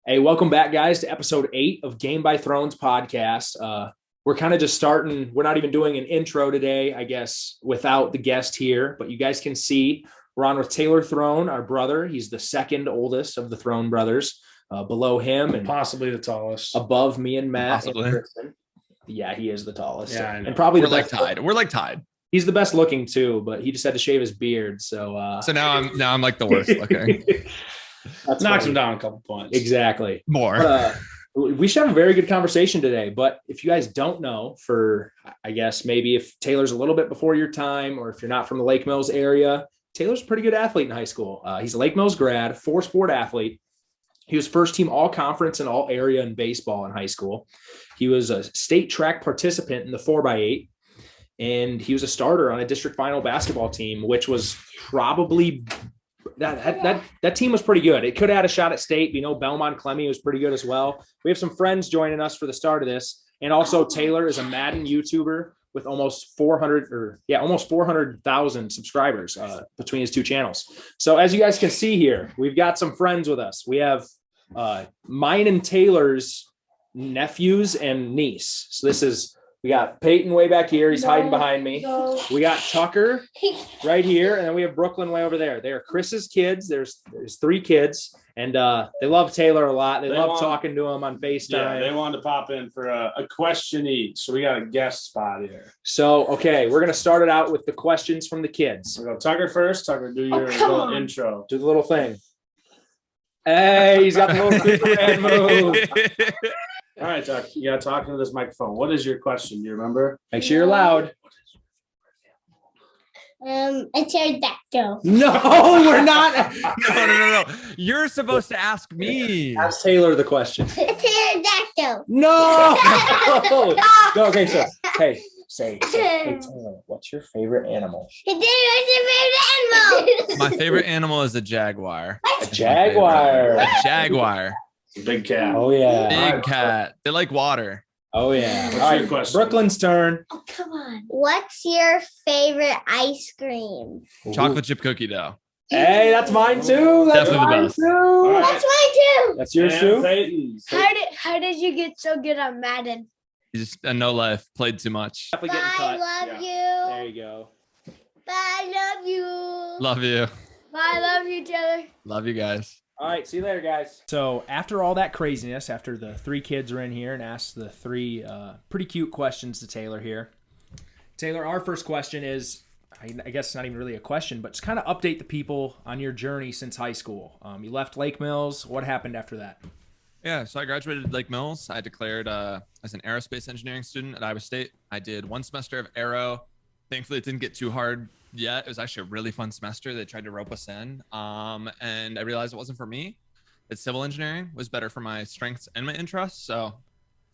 Hey, welcome back, guys, to episode 8 of Game by Thrones podcast. We're kind of just starting. We're not even doing an intro today, I guess, without the guest here. But you guys can see we're on with Taylor Throne, our brother. He's the second oldest of the Throne brothers. Below him and possibly the tallest. above me and Matt. Possibly. And Kristen. Yeah, he is the tallest. Yeah, I know. And probably We're the like best. tied. We're like tied. He's the best looking too, but he just had to shave his beard. So So now I'm like the worst looking. That's Knocks funny. him down a couple points. Exactly. More. We should have a very good conversation today. But if you guys don't know, I guess maybe if Taylor's a little bit before your time, or if you're not from the Lake Mills area, Taylor's a pretty good athlete in high school. He's a Lake Mills grad, 4-sport athlete. He was first team all conference and all area in baseball in high school. He was a state track participant in the 4x8. And he was a starter on a district final basketball team, which was probably that team was pretty good. It could have had a shot at state. Belmont Clemmy was pretty good as well. We have some friends joining us for the start of this. And also Taylor is a Madden YouTuber with almost 400,000 subscribers between his two channels. So as you guys can see here, we've got some friends with us. We have mine and Taylor's nephews and niece. So we got Peyton way back here. He's hiding behind me. We got Tucker right here. And then we have Brooklyn way over there. They are Chris's kids. There's 3 kids. And they love Taylor a lot. They love talking to him on FaceTime. Yeah, they wanted to pop in for a question each. So we got a guest spot here. So, okay, we're going to start it out with the questions from the kids. We'll go Tucker first. Tucker, do your little intro. Do the little thing. Hey, he's got the little Superman move. All right, Tucker, you got to talk into this microphone. What is your question? Do you remember? Make sure you're loud. A pterodactyl. No, we're not. No. You're supposed to ask me. Ask Taylor the question. A pterodactyl. No. No, okay, so, hey, say, hey, Taylor, what's your favorite animal? What's your favorite animal? My favorite animal is a jaguar. A jaguar. A jaguar. Big cat. Oh, yeah. Big cat. They like water. Oh, yeah. What's All your right, question? Brooklyn's turn. Oh, come on. What's your favorite ice cream? Chocolate chip cookie dough. Hey, that's mine too. That's Definitely the mine best. too. All right. That's mine too. That's yours And too. Peyton. How did you get so good on Madden? Just a no life. Played too much. Definitely getting I cut. love There you. you go. I love you. Love you. I love you, Taylor. Love you guys. All right, see you later, guys. So after all that craziness, after the 3 kids are in here and asked the 3 pretty cute questions to Taylor here. Taylor, our first question is, I guess it's not even really a question, but just kind of update the people on your journey since high school. You left Lake Mills. What happened after that? Yeah, so I graduated Lake Mills. I declared as an aerospace engineering student at Iowa State. I did 1 semester of aero. Thankfully, it didn't get too hard yet. It was actually a really fun semester. They tried to rope us in, and I realized it wasn't for me. That civil engineering was better for my strengths and my interests. So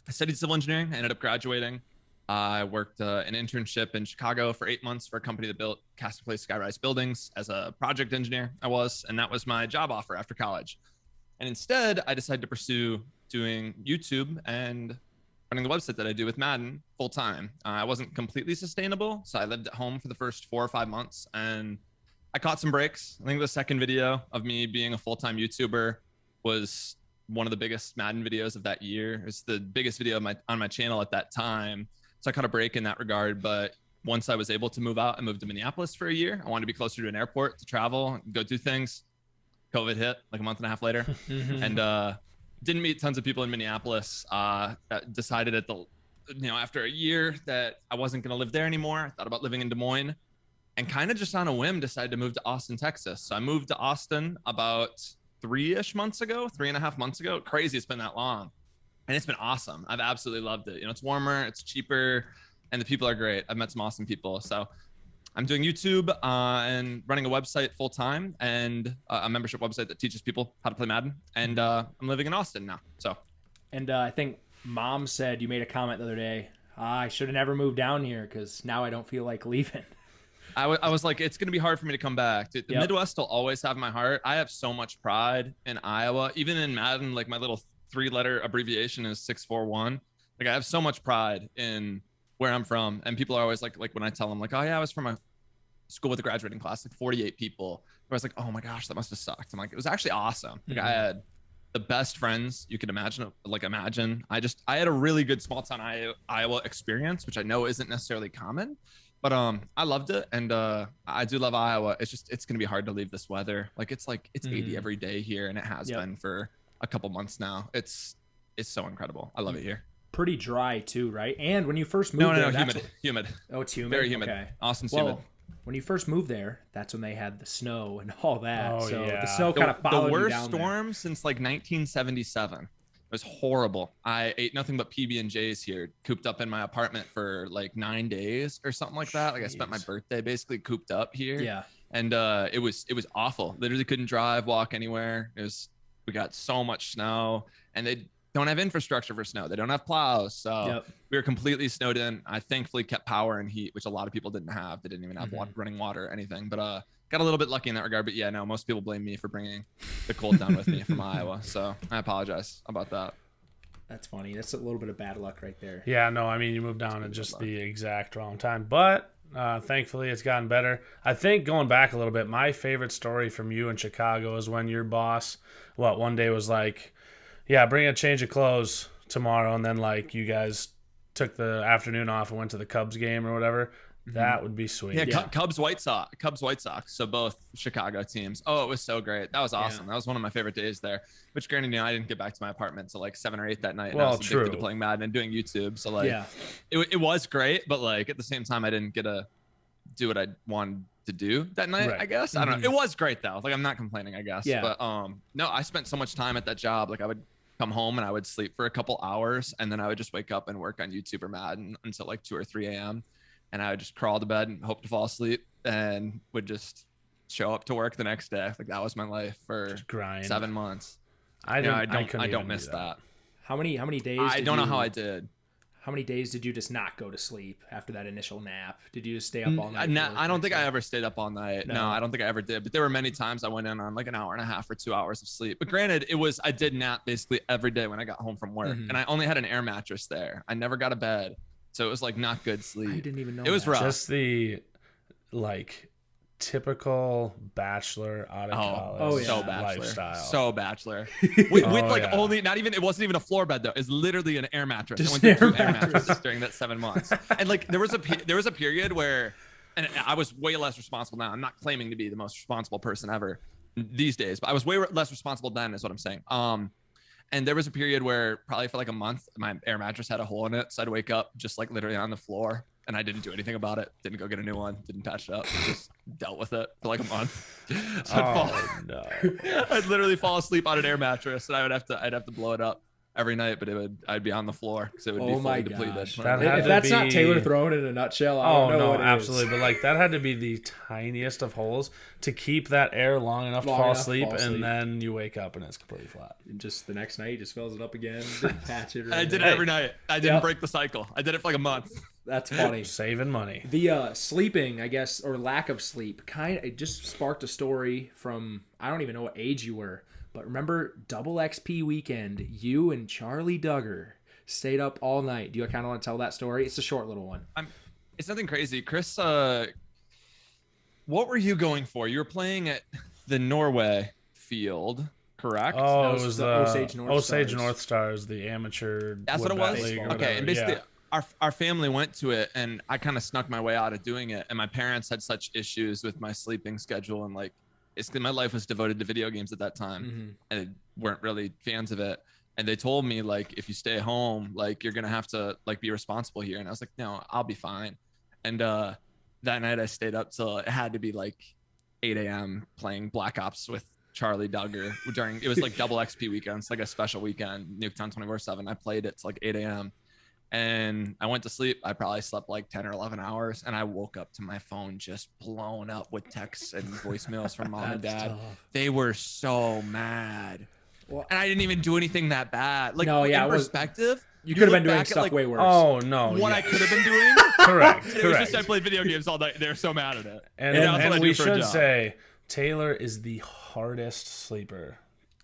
I studied civil engineering. I ended up graduating. I worked an internship in Chicago for 8 months for a company that built cast and place skyrise buildings as a project engineer. And that was my job offer after college. And instead, I decided to pursue doing YouTube and running the website that I do with Madden full time. I wasn't completely sustainable, so I lived at home for the first 4 or 5 months, and I caught some breaks. I think the second video of me being a full-time YouTuber was one of the biggest Madden videos of that year. It was the biggest video on my channel at that time, so I caught a break in that regard. But once I was able to move out, I moved to Minneapolis for a year. I wanted to be closer to an airport to travel, go do things. COVID hit like a month and a half later, and didn't meet tons of people in Minneapolis. That decided after a year that I wasn't going to live there anymore. I thought about living in Des Moines, and kind of just on a whim decided to move to Austin, Texas. So I moved to Austin about 3-ish months ago, 3.5 months ago. Crazy, it's been that long, and it's been awesome. I've absolutely loved it. It's warmer, it's cheaper, and the people are great. I've met some awesome people. So I'm doing YouTube and running a website full time, and a membership website that teaches people how to play Madden. And I'm living in Austin now. So, And I think Mom said you made a comment the other day. I should have never moved down here because now I don't feel like leaving. I was like, it's going to be hard for me to come back. The Midwest will always have my heart. I have so much pride in Iowa, even in Madden. Like my little 3-letter abbreviation is 641. Like I have so much pride in where I'm from, and people are always like when I tell them like, oh yeah, I was from a school with a graduating class, like 48 people. I was like, oh my gosh, that must have sucked. I'm like, it was actually awesome. Like I had the best friends you could imagine. I had a really good small town Iowa experience, which I know isn't necessarily common, but I loved it. And I do love Iowa. It's going to be hard to leave this weather. Like it's 80 every day here, and it has been for a couple months now. It's so incredible. I love it here. Pretty dry too, right? And when you first moved No, there, humid. Oh, it's humid. Very humid. Okay. Austin's humid. When you first moved there, that's when they had the snow and all that. Oh, so yeah. the snow kind of followed the you worst down there. storm since like 1977. It was horrible. I ate nothing but PB&Js here, cooped up in my apartment for like 9 days or something like that. Like I spent my birthday basically cooped up here. Yeah. And it was awful. Literally couldn't drive, walk anywhere. We got so much snow, and they don't have infrastructure for snow. They don't have plows. So we were completely snowed in. I thankfully kept power and heat, which a lot of people didn't have. They didn't even have running water or anything. But got a little bit lucky in that regard. But yeah, no, most people blame me for bringing the cold down with me from Iowa. So I apologize about that. That's funny. That's a little bit of bad luck right there. Yeah, no, I mean, you moved down at just the exact wrong time. But thankfully, it's gotten better. I think going back a little bit, my favorite story from you in Chicago is when your boss, one day was like, yeah, bring a change of clothes tomorrow. And then, like, you guys took the afternoon off and went to the Cubs game or whatever. That would be sweet. Yeah, Cubs, White Sox. So both Chicago teams. Oh, it was so great. That was awesome. That was one of my favorite days there. Which, granted, I didn't get back to my apartment until like 7 or 8 that night. And I was addicted to playing Madden and doing YouTube. So like, it was great, but like at the same time, I didn't get to do what I wanted to do that night. I guess I don't know. It was great though. Like I'm not complaining. I guess. Yeah. But no, I spent so much time at that job. Like I would come home and I would sleep for a couple hours, and then I would just wake up and work on YouTuber Madden until like 2 or 3 a.m. And I would just crawl to bed and hope to fall asleep, and would just show up to work the next day. Like that was my life for 7 months. I don't miss that. How many days? I don't know how I did. How many days did you just not go to sleep after that initial nap? Did you just stay up all night? I don't think I ever stayed up all night. No, I don't think I ever did. But there were many times I went in on like an hour and a half or 2 hours of sleep. But granted, I did nap basically every day when I got home from work. And I only had an air mattress there. I never got a bed. So it was like not good sleep. I didn't even know. It was rough. Just the like typical bachelor out of college. So bachelor. Lifestyle. So bachelor. with only not even, it wasn't even a floor bed though. It's literally an air mattress. Just I went through 2 air mattresses during that 7 months. And like there was a period where, and I was way less responsible now. I'm not claiming to be the most responsible person ever these days, but I was way less responsible then is what I'm saying. And there was a period where probably for like a month, my air mattress had a hole in it. So I'd wake up just like literally on the floor, and I didn't do anything about it. Didn't go get a new one. Didn't patch it up. Just dealt with it for like a month. So I'd literally fall asleep on an air mattress, and I'd have to blow it up every night, but I'd be on the floor because it would be fully depleted. If that's not Taylor Throne in a nutshell, I don't know what it absolutely. is. But like that had to be the tiniest of holes to keep that air long enough to fall asleep, and then you wake up and it's completely flat. And just the next night, he just fills it up again. Didn't patch it. I did it every night. I didn't break the cycle. I did it for like a month. That's funny. Saving money. The sleeping, I guess, or lack of sleep, it just sparked a story from, I don't even know what age you were. But remember, double XP weekend, you and Charlie Duggar stayed up all night. Do you kind of want to tell that story? It's a short little one. It's nothing crazy. Chris, what were you going for? You were playing at the Norway field, correct? Oh, it was the Osage North Stars, the amateur. That's what it was? Okay, and basically our family went to it, and I kind of snuck my way out of doing it. And my parents had such issues with my sleeping schedule, and like, basically my life was devoted to video games at that time, and they weren't really fans of it. And they told me like, if you stay home, like you're gonna have to like be responsible here. And I was like, no, I'll be fine. And that night I stayed up till it had to be like 8 a.m. playing Black Ops with Charlie Duggar it was like double XP weekends, like a special weekend, Nuketown 24/7. I played it till like 8 a.m. And I went to sleep. I probably slept like 10 or 11 hours. And I woke up to my phone just blown up with texts and voicemails from mom and dad. Tough. They were so mad. Well, and I didn't even do anything that bad. Like, in perspective, you could have been doing stuff way worse. Oh, no. What I could have been doing? Correct. It was just I played video games all night. They're so mad at it. And we should say Taylor is the hardest sleeper.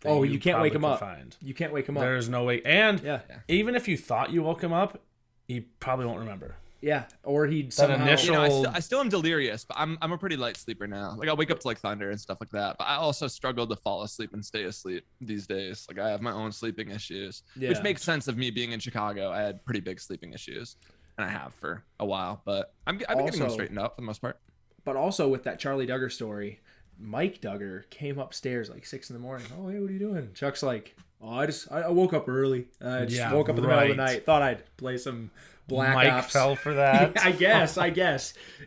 You can't wake him up. You can't wake him up. There's no way. And even if you thought you woke him up, he probably won't remember. Yeah, or he'd That somehow. initial- You know, I still am delirious, but I'm a pretty light sleeper now. Like I'll wake up to like thunder and stuff like that. But I also struggle to fall asleep and stay asleep these days. Like I have my own sleeping issues, Yeah. which makes sense of me being in Chicago. I had pretty big sleeping issues, and I have for a while. But I've been getting them Also- straightened out for the most part. But also with that Charlie Duggar story, Mike Duggar came upstairs like 6 in the morning. Oh, hey, what are you doing? Chuck's like, oh, I woke up early. I just Yeah, woke up in the middle of the right. night. Thought I'd play some Black Mike Ops. fell for that. I guess.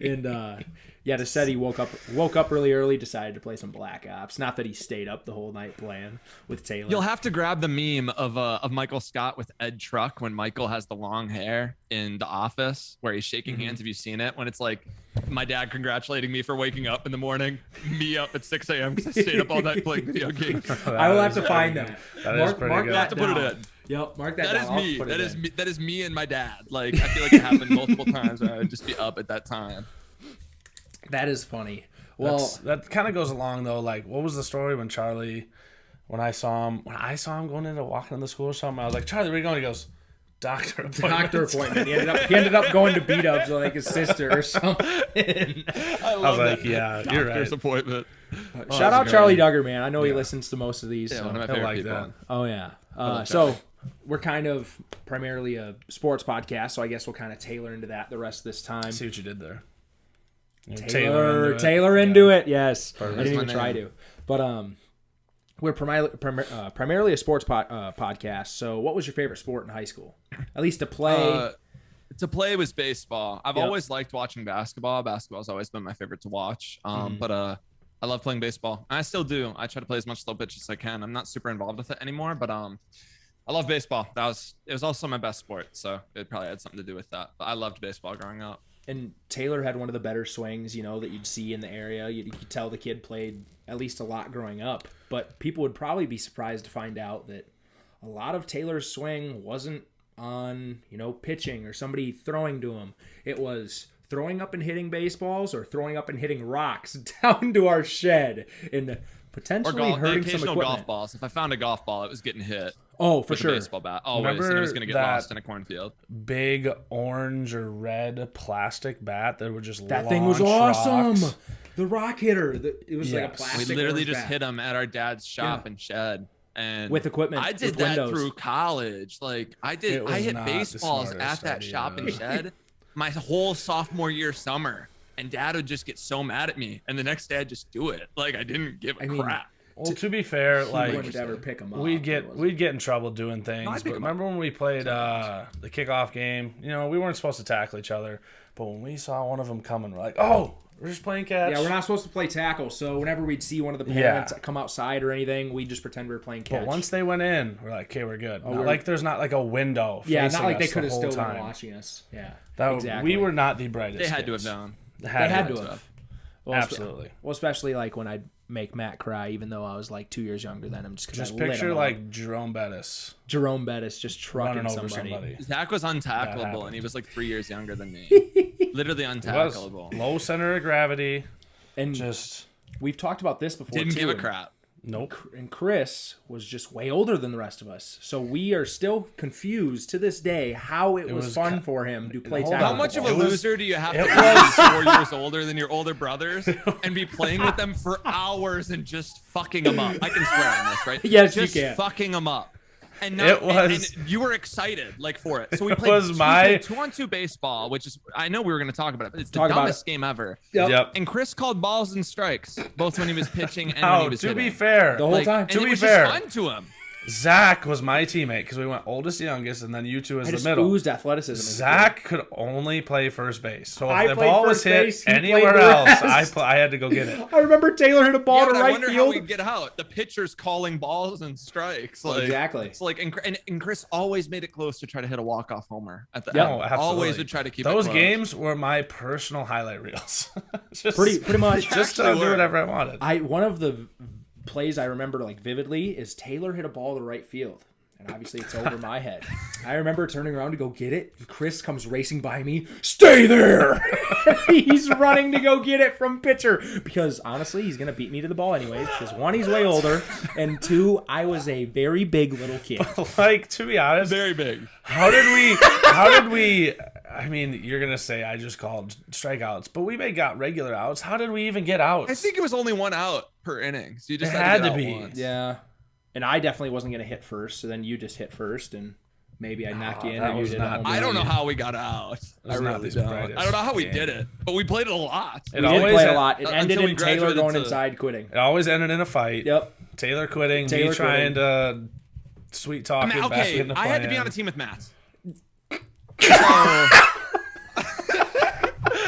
And yeah, just said he woke up really early, decided to play some Black Ops. Not that he stayed up the whole night playing with Taylor. You'll have to grab the meme of Michael Scott with Ed Truck when Michael has the long hair in The Office, where he's shaking hands. Have you seen it? When it's like my dad congratulating me for waking up in the morning, me up at 6 a.m. because I stayed up all night playing video games. I will have to find that. That is pretty good. I have to put it in. Yep, mark that. That down. is I'll me. put it That is in. me. That is me and my dad. Like I feel like it happened multiple times where I would just be up at that time. That is funny. Well, That kind of goes along though. Like, what was the story when I saw him going into walking in the school or something? I was like, Charlie, where are you going? He goes, doctor appointment. He ended up going to beat ups with like his sister or something. I was like, yeah, you're right. Doctor's appointment. Shout out great. Charlie Duggar, man. I know he Yeah. listens to most of these. Yeah, so. one of my He'll favorite like people. that. Oh yeah. love So Charlie. we're kind of primarily a sports podcast, so I guess we'll kind of tailor into that the rest of this time. I see what you did there. You Taylor into it. Yes, Perfect. I didn't even That's my try name. to. But we're primarily a sports podcast. So, what was your favorite sport in high school? At least to play. To play was baseball. I've Yep. always liked watching basketball. Basketball's always been my favorite to watch. But I love playing baseball. And I still do. I try to play as much slow pitch as I can. I'm not super involved with it anymore, but I love baseball. It was also my best sport, so it probably had something to do with that. But I loved baseball growing up. And Taylor had one of the better swings, that you'd see in the area. You could tell the kid played at least a lot growing up. But people would probably be surprised to find out that a lot of Taylor's swing wasn't on, pitching or somebody throwing to him. It was throwing up and hitting baseballs or throwing up and hitting rocks down to our shed and potentially The hurting some occasional equipment. golf balls. If I found a golf ball, it was getting hit Oh, for with sure. a baseball bat. Always. And it Remember was going to get that- lost in a cornfield. Big orange or red plastic bat that would just That thing was launch awesome. rocks. The rock hitter. It was like a Yes. plastic. We literally orange just bat. hit them at our dad's shop Yeah. and shed. And With equipment, I did with that windows. through college. Like I It was hit not the baseballs at smartest that idea. shop and shed my whole sophomore year summer. And dad would just get so mad at me. And the next day I'd just do it. Like I didn't give a crap. Well, to be fair, He like wouldn't ever pick them up. we'd get in trouble doing things. No, I'd pick But 'em remember when we played the kickoff game? We weren't supposed to tackle each other, but when we saw one of them coming, we're like, "Oh, we're just playing catch." Yeah, we're not supposed to play tackle. So whenever we'd see one of the parents come outside or anything, we'd just pretend we were playing catch. But once they went in, we're like, "Okay, we're good." Not we're- like there's not like a window. yeah, facing not like they us could the have whole still time. been watching us. Yeah, That exactly. we were not the brightest. They had to have kids. known. They had to to have. have. Well, Absolutely. Well, especially like when I'd make Matt cry, even though I was like 2 years younger than him. Just Picture like Jerome Bettis Jerome Bettis just trucking running over somebody. somebody. Zach was happened. untackleable, and he was like 3 years younger than me. Literally He was untackleable. low center of gravity. And Just we've talked about this before. Didn't too, give a and- crap. nope. And Chris was just way older than the rest of us. So we are still confused to this day how it was was fun ki- for him to play Hold tackle. on. How much of a It was- loser do you have to it be was- 4 years older than your older brothers and be playing with them for hours and just fucking them up? I can swear on this, right? Yes, you just can. fucking them up. And It was- and you were excited like for it. So we It played was my- 2-on-2 baseball, which is I know we were going to talk about it, but it's the Talk about dumbest game ever. Yep. And Chris called balls and strikes both when he was pitching and when he No, was to hitting. be fair, The whole time. And To it be was fair, just fun to him. Zach was my teammate because we went oldest to youngest, and then you two as I the just middle. oozed athleticism. as a Zach could only play first base, so I if the played ball was first hit base, he anywhere played the else, rest. I had to go get it. kid. I remember Taylor hit a ball Yeah, to but I right wonder how field. we'd get out. The pitcher's calling balls and strikes. Like, Exactly. It's like, and Chris always made it close to try to hit a walk-off homer at the Yeah. end. Oh, absolutely. Always would try to keep Those it close. games were my personal highlight reels. Just, Pretty much. just to Actually do were. whatever I wanted. One of the plays I remember like vividly is Taylor hit a ball to right field. And obviously it's over my head. I remember turning around to go get it. And Chris comes racing by me. Stay there! He's running to go get it from pitcher. Because honestly, he's going to beat me to the ball anyways. Because one, he's way older. And two, I was a very big little kid. Like, to be honest, Very big. how did we I mean, you're gonna say I just called strikeouts, but we got regular outs. How did we even get outs? I think it was only 1 out per inning, so you just It had had to to get out be. once. Yeah. And I definitely wasn't going to hit first, so then you just hit first, and maybe I knock you in. that or you was did not- a home I run. don't know how we got out. I was not really the don't. brightest I don't know how we game. did it, but we played it a lot. It We did always play en- a lot. It ended until we in Taylor graduated going to- inside quitting. It always ended in a fight. Yep. Taylor quitting, Taylor me trying quitting. to sweet talk I mean, him back okay, into I had to be playing. on a team with Matt.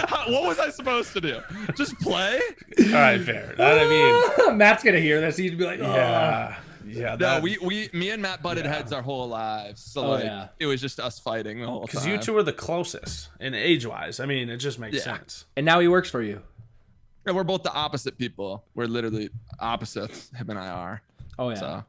So, what was I supposed to do? Just play? All right, fair. That, I mean, Matt's going to hear this. He'd be like, oh. yeah. No, that- me and Matt butted Yeah. heads our whole lives. So Oh, like, yeah. it was just us fighting the whole time. Because you two are the closest in age-wise. I mean, it just makes Yeah. sense. And now he works for you. Yeah, we're both the opposite people. We're literally opposites. Him and I are. Oh, yeah. So,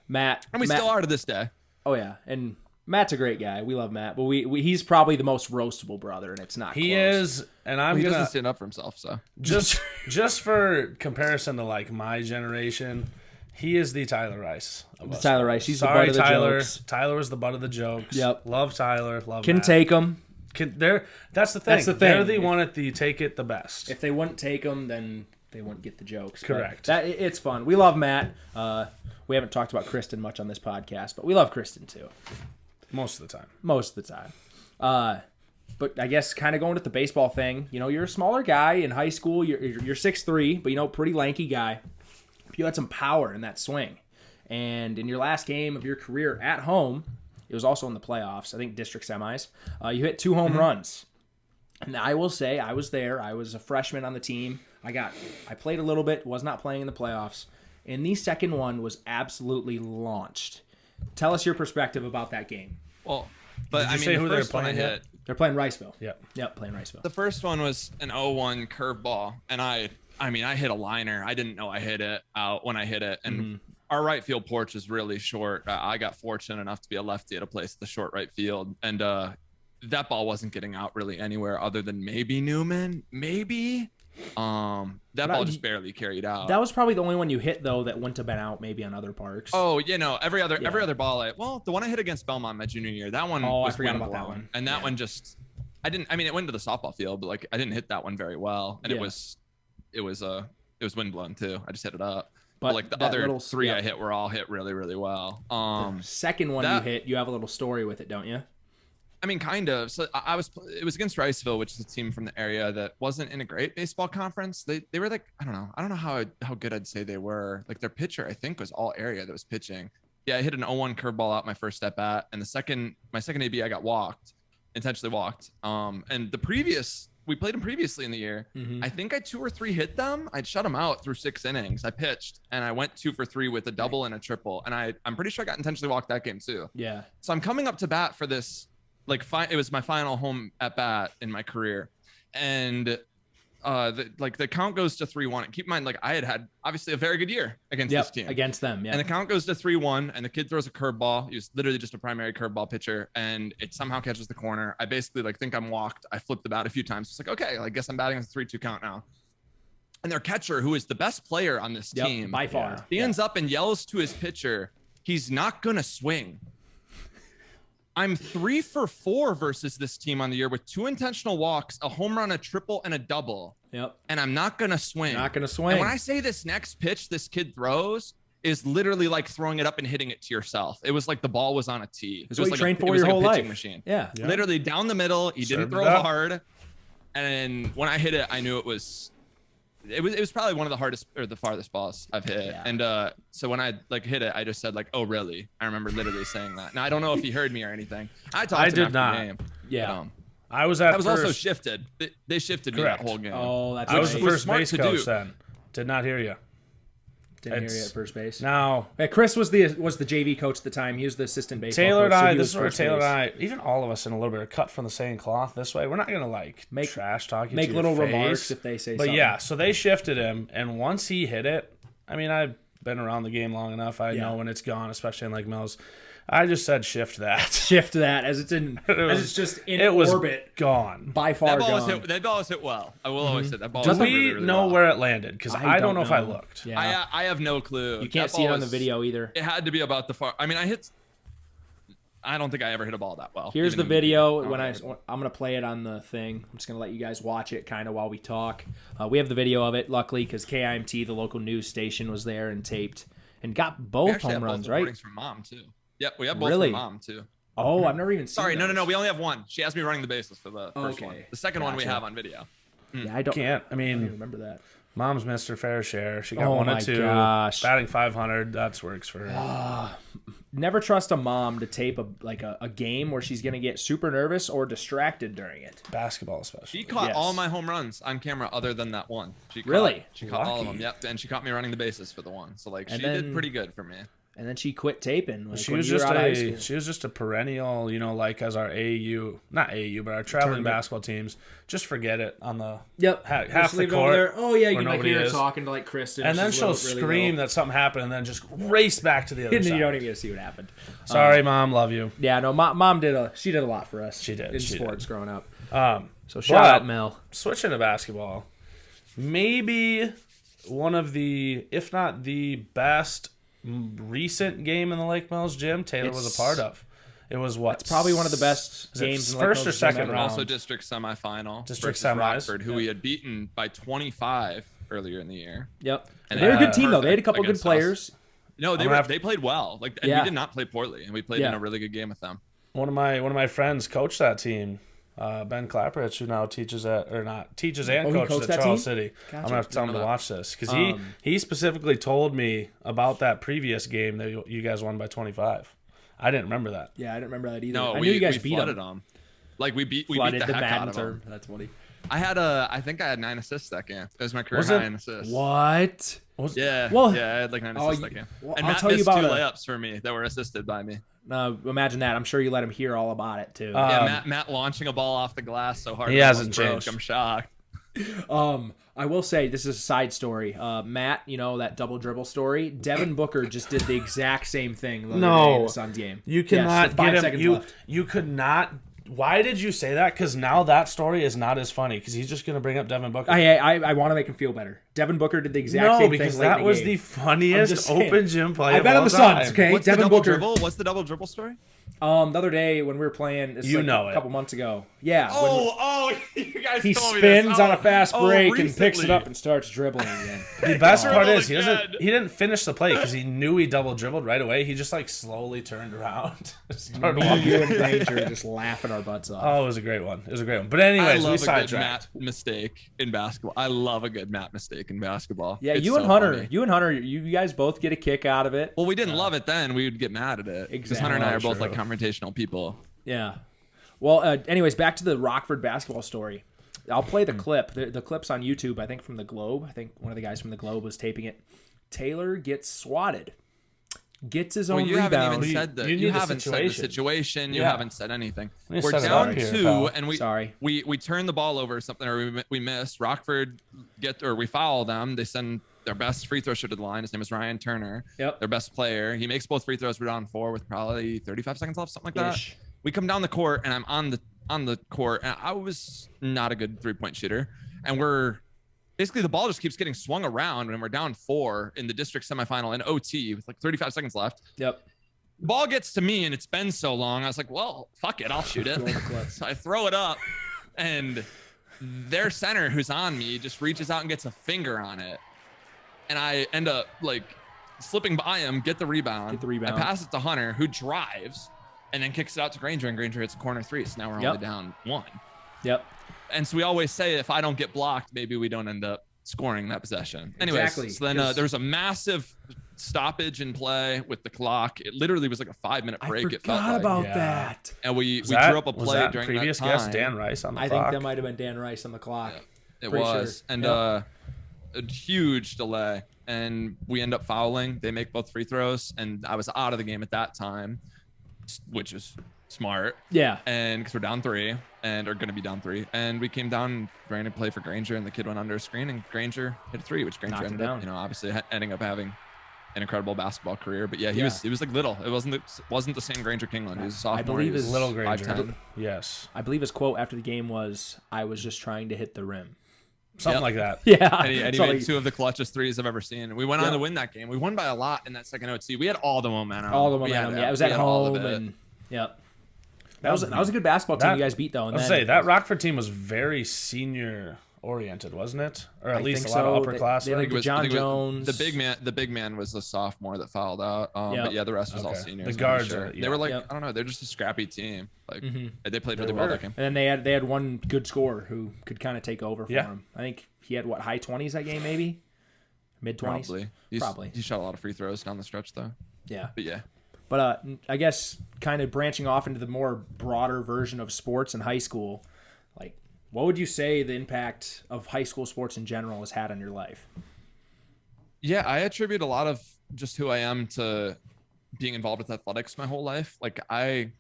Matt. and we Matt, still are to this day. Oh, yeah. And Matt's a great guy. We love Matt. But he's probably the most roastable brother, and it's not He close. is, and I'm He gonna doesn't stand up for himself. So just for comparison to like my generation, he is the Tyler Rice. Of us. Tyler Rice. He's Sorry, the butt of the Tyler. jokes. Tyler was the butt of the jokes. Yep. Love Tyler. Love Can Matt. take him. That's the thing. That's the They're thing. the one at the take it the best. If they wouldn't take him, then they wouldn't get the jokes. But Correct. It's fun. We love Matt. We haven't talked about Kristen much on this podcast, but we love Kristen too. Most of the time. Most of the time. But I guess kind of going with the baseball thing, you're a smaller guy in high school. You're 6'3", but pretty lanky guy. You had some power in that swing. And in your last game of your career at home, it was also in the playoffs, I think district semis, you hit 2 home runs. And I will say, I was there. I was a freshman on the team. I played a little bit, was not playing in the playoffs. And the second one was absolutely launched. Tell us your perspective about that game. well, but Did you I say mean, who the they were first one I playing yet? hit. They're playing Riceville. Yep. Playing Riceville. The first one was an 0-1 curveball, and I hit a liner. I didn't know I hit it out when I hit it, and our right field porch is really short. I got fortunate enough to be a lefty at a place at the short right field, and that ball wasn't getting out really anywhere other than maybe Newman, maybe. That ball just barely carried out. That was probably the only one you hit though that wouldn't have been out maybe on other parks. Oh, every other ball. The one I hit against Belmont my junior year, that one. Oh, I was forgot wind about that blown. one. And that Yeah. one just, it went to the softball field, but like I didn't hit that one very well, and Yeah. it was wind blown too. I just hit it up. But But like the that other little- 3 yeah. I hit were all hit really, really well. Second one that- you hit, you have a little story with it, don't you? I mean, kind of. So it was against Riceville, which is a team from the area that wasn't in a great baseball conference. They were like, I don't know how good I'd say they were. Like their pitcher, I think, was all area that was pitching. Yeah, I hit an 0-1 curveball out my first at bat, and my second AB I got intentionally walked. And we played them previously in the year. Mm-hmm. I think I 2 or 3 hit them. I'd shut them out through 6 innings. I pitched and I went 2 for 3 with a double and a triple, and I'm pretty sure I got intentionally walked that game too. Yeah. So I'm coming up to bat for this. It was my final home at bat in my career, and the count goes to 3-1. And keep in mind, I had obviously a very good year against this team. Against them, yeah. And the count goes to 3-1, and the kid throws a curveball. He was literally just a primary curveball pitcher, and it somehow catches the corner. I basically think I'm walked. I flipped the bat a few times. It's like, okay, I guess I'm batting with a 3-2 count now. And their catcher, who is the best player on this team, by far, stands up and yells to his pitcher, he's not gonna swing. I'm 3 for 4 versus this team on the year with 2 intentional walks, a home run, a triple, and a double. Yep. And I'm not gonna swing. Not gonna swing. And when I say this next pitch this kid throws is literally like throwing it up and hitting it to yourself. It was like the ball was on a tee. It's It was what you like trained for your whole a pitching life. machine. Yeah. Literally down the middle. He didn't Served throw it up. hard. And when I hit it, I knew it was probably one of the hardest or the farthest balls I've hit. Yeah. And so when I hit it, I just said oh really? I remember literally saying that. Now I don't know if he heard me or anything. I talked to him did after not. the game. Yeah. I was at I was first. also shifted. They shifted me Correct. that whole game. Oh, that's I was the right. was first smart base to coach do. then. Did not hear you. Didn't hear It's- you at first base. Now, Yeah, Chris was the JV coach at the time. He was the assistant baseball Taylor coach. and so I, he this was is where first Taylor base. and I, even all of us in a little bit, are cut from the same cloth this way. We're not going to Make- trash talk you make to little your remarks face. if they say But something. yeah, so they shifted him, and once he hit it, I mean, I've been around the game long enough. I know when it's gone, especially in Lake Mills. I just said shift that. Shift that as it's in as it's just in orbit. Gone. By far That ball gone. was hit well. I will always say that ball Do was we hit really, really know well. where it landed? Because I don't know if I looked. Yeah. I have no clue. You can't That see it ball on the was- video either. It had to be about the far. I mean, I hit. I don't think I ever hit a ball that well. Here's the even video. in- When I'm gonna play it on the thing. I'm just gonna let you guys watch it kind of while we talk. We have the video of it, luckily, because KIMT, the local news station, was there and taped and got We both actually have home both runs, right? recordings from mom too. Yep, we have both Really? from mom too. Oh, I've never even seen. Sorry, no. those. We only have one. She has me running the bases for the first one. Okay. The second one we Gotcha. have on video. Yeah, I don't. Can't. I I don't even mean, remember that. mom's missed her fair share. She got Oh 1 my or 2. gosh. Batting 500. That's works for her. Never trust a mom to tape a game where she's gonna get super nervous or distracted during it. Basketball, especially. She caught Yes. all my home runs on camera other than that one. Really? She caught all of Lucky. them. Yep, and she caught me running the bases for the one. So like And she then- did pretty good for me. And then she quit taping. Like, She when was you were just out of high school. she was just a perennial, like as our AAU, not AAU, but our traveling Tournament. basketball teams. Just forget it on the Yep. half Just the leave it over court. there. Oh yeah, you where can like nobody hear her is. talking to like Kristen, And then she's she'll really scream low. that something happened, and then just race back to the other And then side. you don't even get to see what happened. Sorry, mom, love you. Yeah, no, mom did a lot for us. She did, in she sports growing up. So but- shout out Mel. Switching to basketball, maybe one of the, if not the best recent game in the Lake Mills gym Taylor was a part of. It was what? It's probably one of the best Is it games in Lake first or Mills gym second ever. round? Also district semifinal. District versus semis. Rockford, who we had beaten by 25 earlier in the year. Yep. And They're a they good team though. They had a couple good against us. players. No, they played well. Like, and Yeah. we did not play poorly, and we played in a really good game with them. One of my friends coached that team. Ben Clapperich, who now teaches at or not teaches and he coaches coached at that Charles team? City. Gotcha. I'm gonna have to tell him Didn't to know that. watch this because he specifically told me about that previous game that you guys won by 25. I didn't remember that. Yeah, I didn't remember that either. No, I we, knew you guys we beat flooded them. them. Like we beat Flooded the the heck out Madden of term. them. That's funny. I think I had 9 assists that game. It was my career Was high it? in assists. What? Yeah. Well- yeah, I had like 9 Oh, assists that game. well, And I'll Matt tell you missed about 2 a- layups for me that were assisted by me. Imagine that. I'm sure you let him hear all about it too. Yeah, Matt launching a ball off the glass so hard. He it hasn't almost broke. changed. I'm shocked. I will say this is a side story. Matt, that double dribble story. Devin Booker just did the exact same thing the other day in the Suns game. You Yes, cannot with 5 get him. seconds You left. you could not. Why did you say that? Because now that story is not as funny because he's just going to bring up Devin Booker. I want to make him feel better. Devin Booker did the exact same thing. because late that in was game. the I'm funniest just saying. open gym play. I of bet all on the time. Suns. Okay, What's the Devin double Booker. dribble? What's the double dribble story? The other day when we were playing, You know a it. couple months ago. Yeah. You guys he told me this. spins on a fast break and picks it recently. up and starts dribbling again. The best part Dribble is he didn't finish the play because he knew he double dribbled right away. He just slowly turned around. Started Me, walking. you, and Granger just laughing our butts off. Oh, it was a great one. But I anyways, we love a good sidetracked. Matt mistake in basketball. I love a good Matt mistake in basketball. Yeah, It's you and so Hunter, funny. you guys both get a kick out of it. Well, we didn't love it then. We would get mad at it. Because Hunter and I are both True. like confrontational people. Yeah. Well, anyways, back to the Rockford basketball story. I'll play the clip. The clip's on YouTube, I think, from the Globe. I think one of the guys from the Globe was taping it. Taylor gets swatted. Gets his own Well, you rebound. haven't even said that. you You need the haven't said the situation. situation. You Yeah. haven't said anything. Let me We're set it down up here, 2, pal. and Sorry. we turn the ball over or something, or we miss. Rockford we foul them. They send their best free throw shooter to the line. His name is Ryan Turner. Yep. Their best player. He makes both free throws. We're down 4 with probably 35 seconds left, something like that. Ish. We come down the court, and I'm on the court, and I was not a good 3-point shooter. And we're basically the ball just keeps getting swung around, and we're down 4 in the district semifinal in OT with like 35 seconds left. Yep. The ball gets to me, and it's been so long. I was like, well, fuck it, I'll shoot it. So I throw it up, and their center, who's on me, just reaches out and gets a finger on it, and I end up slipping by him, get the rebound. I pass it to Hunter, who drives and then kicks it out to Granger, and Granger hits a corner 3. So now we're only down 1. Yep. And so we always say, if I don't get blocked, maybe we don't end up scoring that possession. Anyways, Exactly, so then there was a massive stoppage in play with the clock. It literally was like a 5-minute break. I It felt forgot like. about Yeah. that. And we Was drew that- up a was play that during previous that time. guest Dan Rice on the I clock? think that might have been Dan Rice on the clock. It Pretty was. sure. And Yep. a huge delay. And we end up fouling. They make both free throws. And I was out of the game at that time, which is smart. Yeah. And because we're down 3 and are going to be down 3. And we came down and ran a play for Granger, and the kid went under a screen, and Granger hit a 3, which Granger Knocked it ended up, down. obviously ending up having an incredible basketball career. But yeah, he was like little. It wasn't the same Granger Kingland. He was a sophomore. I believe he was his Little Granger. 5'10". Yes. I believe his quote after the game was, "I was just trying to hit the rim." Something Yep. like that. Yeah. And he So, made like, 2 of the clutchest 3s I've ever seen. We went on to win that game. We won by a lot in that second OT. We had all the momentum. all the We had momentum. Yeah, it was at we had all of home, it. and Yep. That was a good basketball team you guys beat though. And that Rockford team was very senior oriented, wasn't it? Or at least a lot of upperclassmen. They like John Jones. The big man was the sophomore that fouled out. But yeah, the rest was all seniors. The guards, they were like, I don't know, they're just a scrappy team. Like they played really well that game. And then they had one good scorer who could kind of take over for him. I think he had high 20s that game, maybe mid 20s. Probably. He shot a lot of free throws down the stretch though. Yeah. But yeah. But I guess kind of branching off into the more broader version of sports in high school, like what would you say the impact of high school sports in general has had on your life? Yeah, I attribute a lot of just who I am to being involved with athletics my whole life. Like I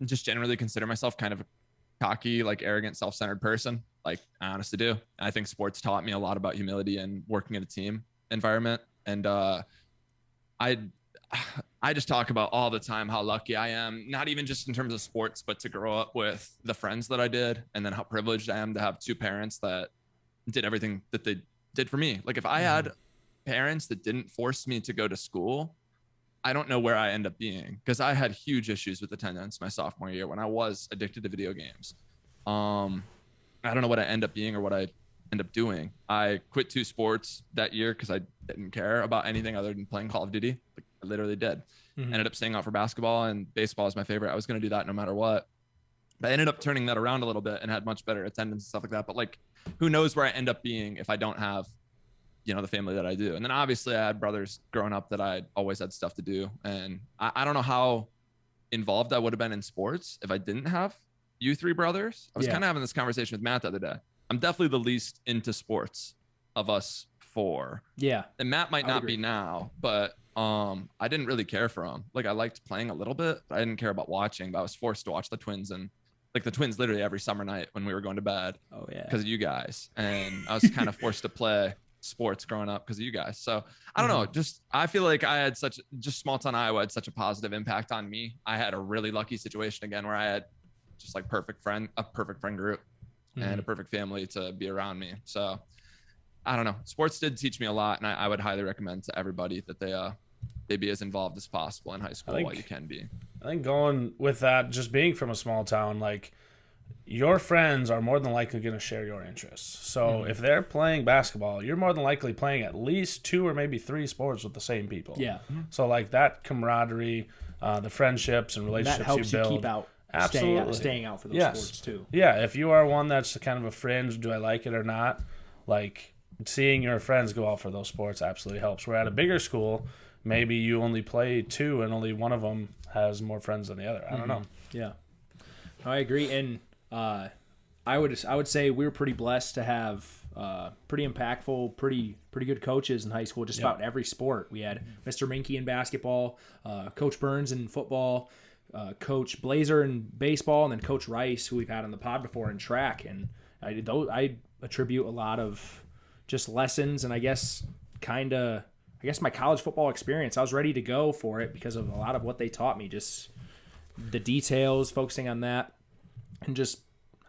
just generally consider myself kind of a cocky, like arrogant, self-centered person. Like I honestly do. I think sports taught me a lot about humility and working in a team environment. And I just talk about all the time how lucky I am, not even just in terms of sports, but to grow up with the friends that I did, and then how privileged I am to have two parents that did everything that they did for me. Like if I had parents that didn't force me to go to school, I don't know where I end up being, because I had huge issues with attendance my sophomore year when I was addicted to video games. I don't know what I end up being or what I end up doing. I quit 2 sports that year because I didn't care about anything other than playing Call of Duty. Like I literally did. Ended up staying out for basketball, and baseball is my favorite. I was going to do that no matter what. But I ended up turning that around a little bit and had much better attendance and stuff like that. But like, who knows where I end up being if I don't have, the family that I do. And then obviously I had brothers growing up that I always had stuff to do. And I don't know how involved I would have been in sports if I didn't have you 3 brothers. I was kind of having this conversation with Matt the other day. I'm definitely the least into sports of us 4. Yeah. And Matt might not be now, but I didn't really care for him. Like I liked playing a little bit, but I didn't care about watching. But I was forced to watch the Twins, and like the Twins literally every summer night when we were going to bed. Oh yeah. Because of you guys. And I was kind of forced to play sports growing up because of you guys. So I don't know. Just I feel like I had small town Iowa had such a positive impact on me. I had a really lucky situation again where I had just like a perfect friend group and a perfect family to be around me. So I don't know. Sports did teach me a lot, and I would highly recommend to everybody that they be as involved as possible in high school while you can be. I think going with that, just being from a small town, like your friends are more than likely going to share your interests. So if they're playing basketball, you're more than likely playing at least 2 or maybe 3 sports with the same people. Yeah. So like that camaraderie, the friendships and relationships that helps you build. Keep out. Absolutely. Staying out for those sports too. Yeah. If you are one that's kind of a fringe, do I like it or not? Like seeing your friends go out for those sports absolutely helps. We're at a bigger school. Maybe you only play 2 and only one of them has more friends than the other. I don't know. Yeah, I agree. And I would say we were pretty blessed to have pretty impactful, pretty good coaches in high school. Just about every sport. We had Mr. Minky in basketball, Coach Burns in football, Coach Blazer in baseball, and then Coach Rice, who we've had on the pod before, in track. And I attribute a lot of just lessons, and I guess my college football experience. I was ready to go for it because of a lot of what they taught me, just the details, focusing on that, and just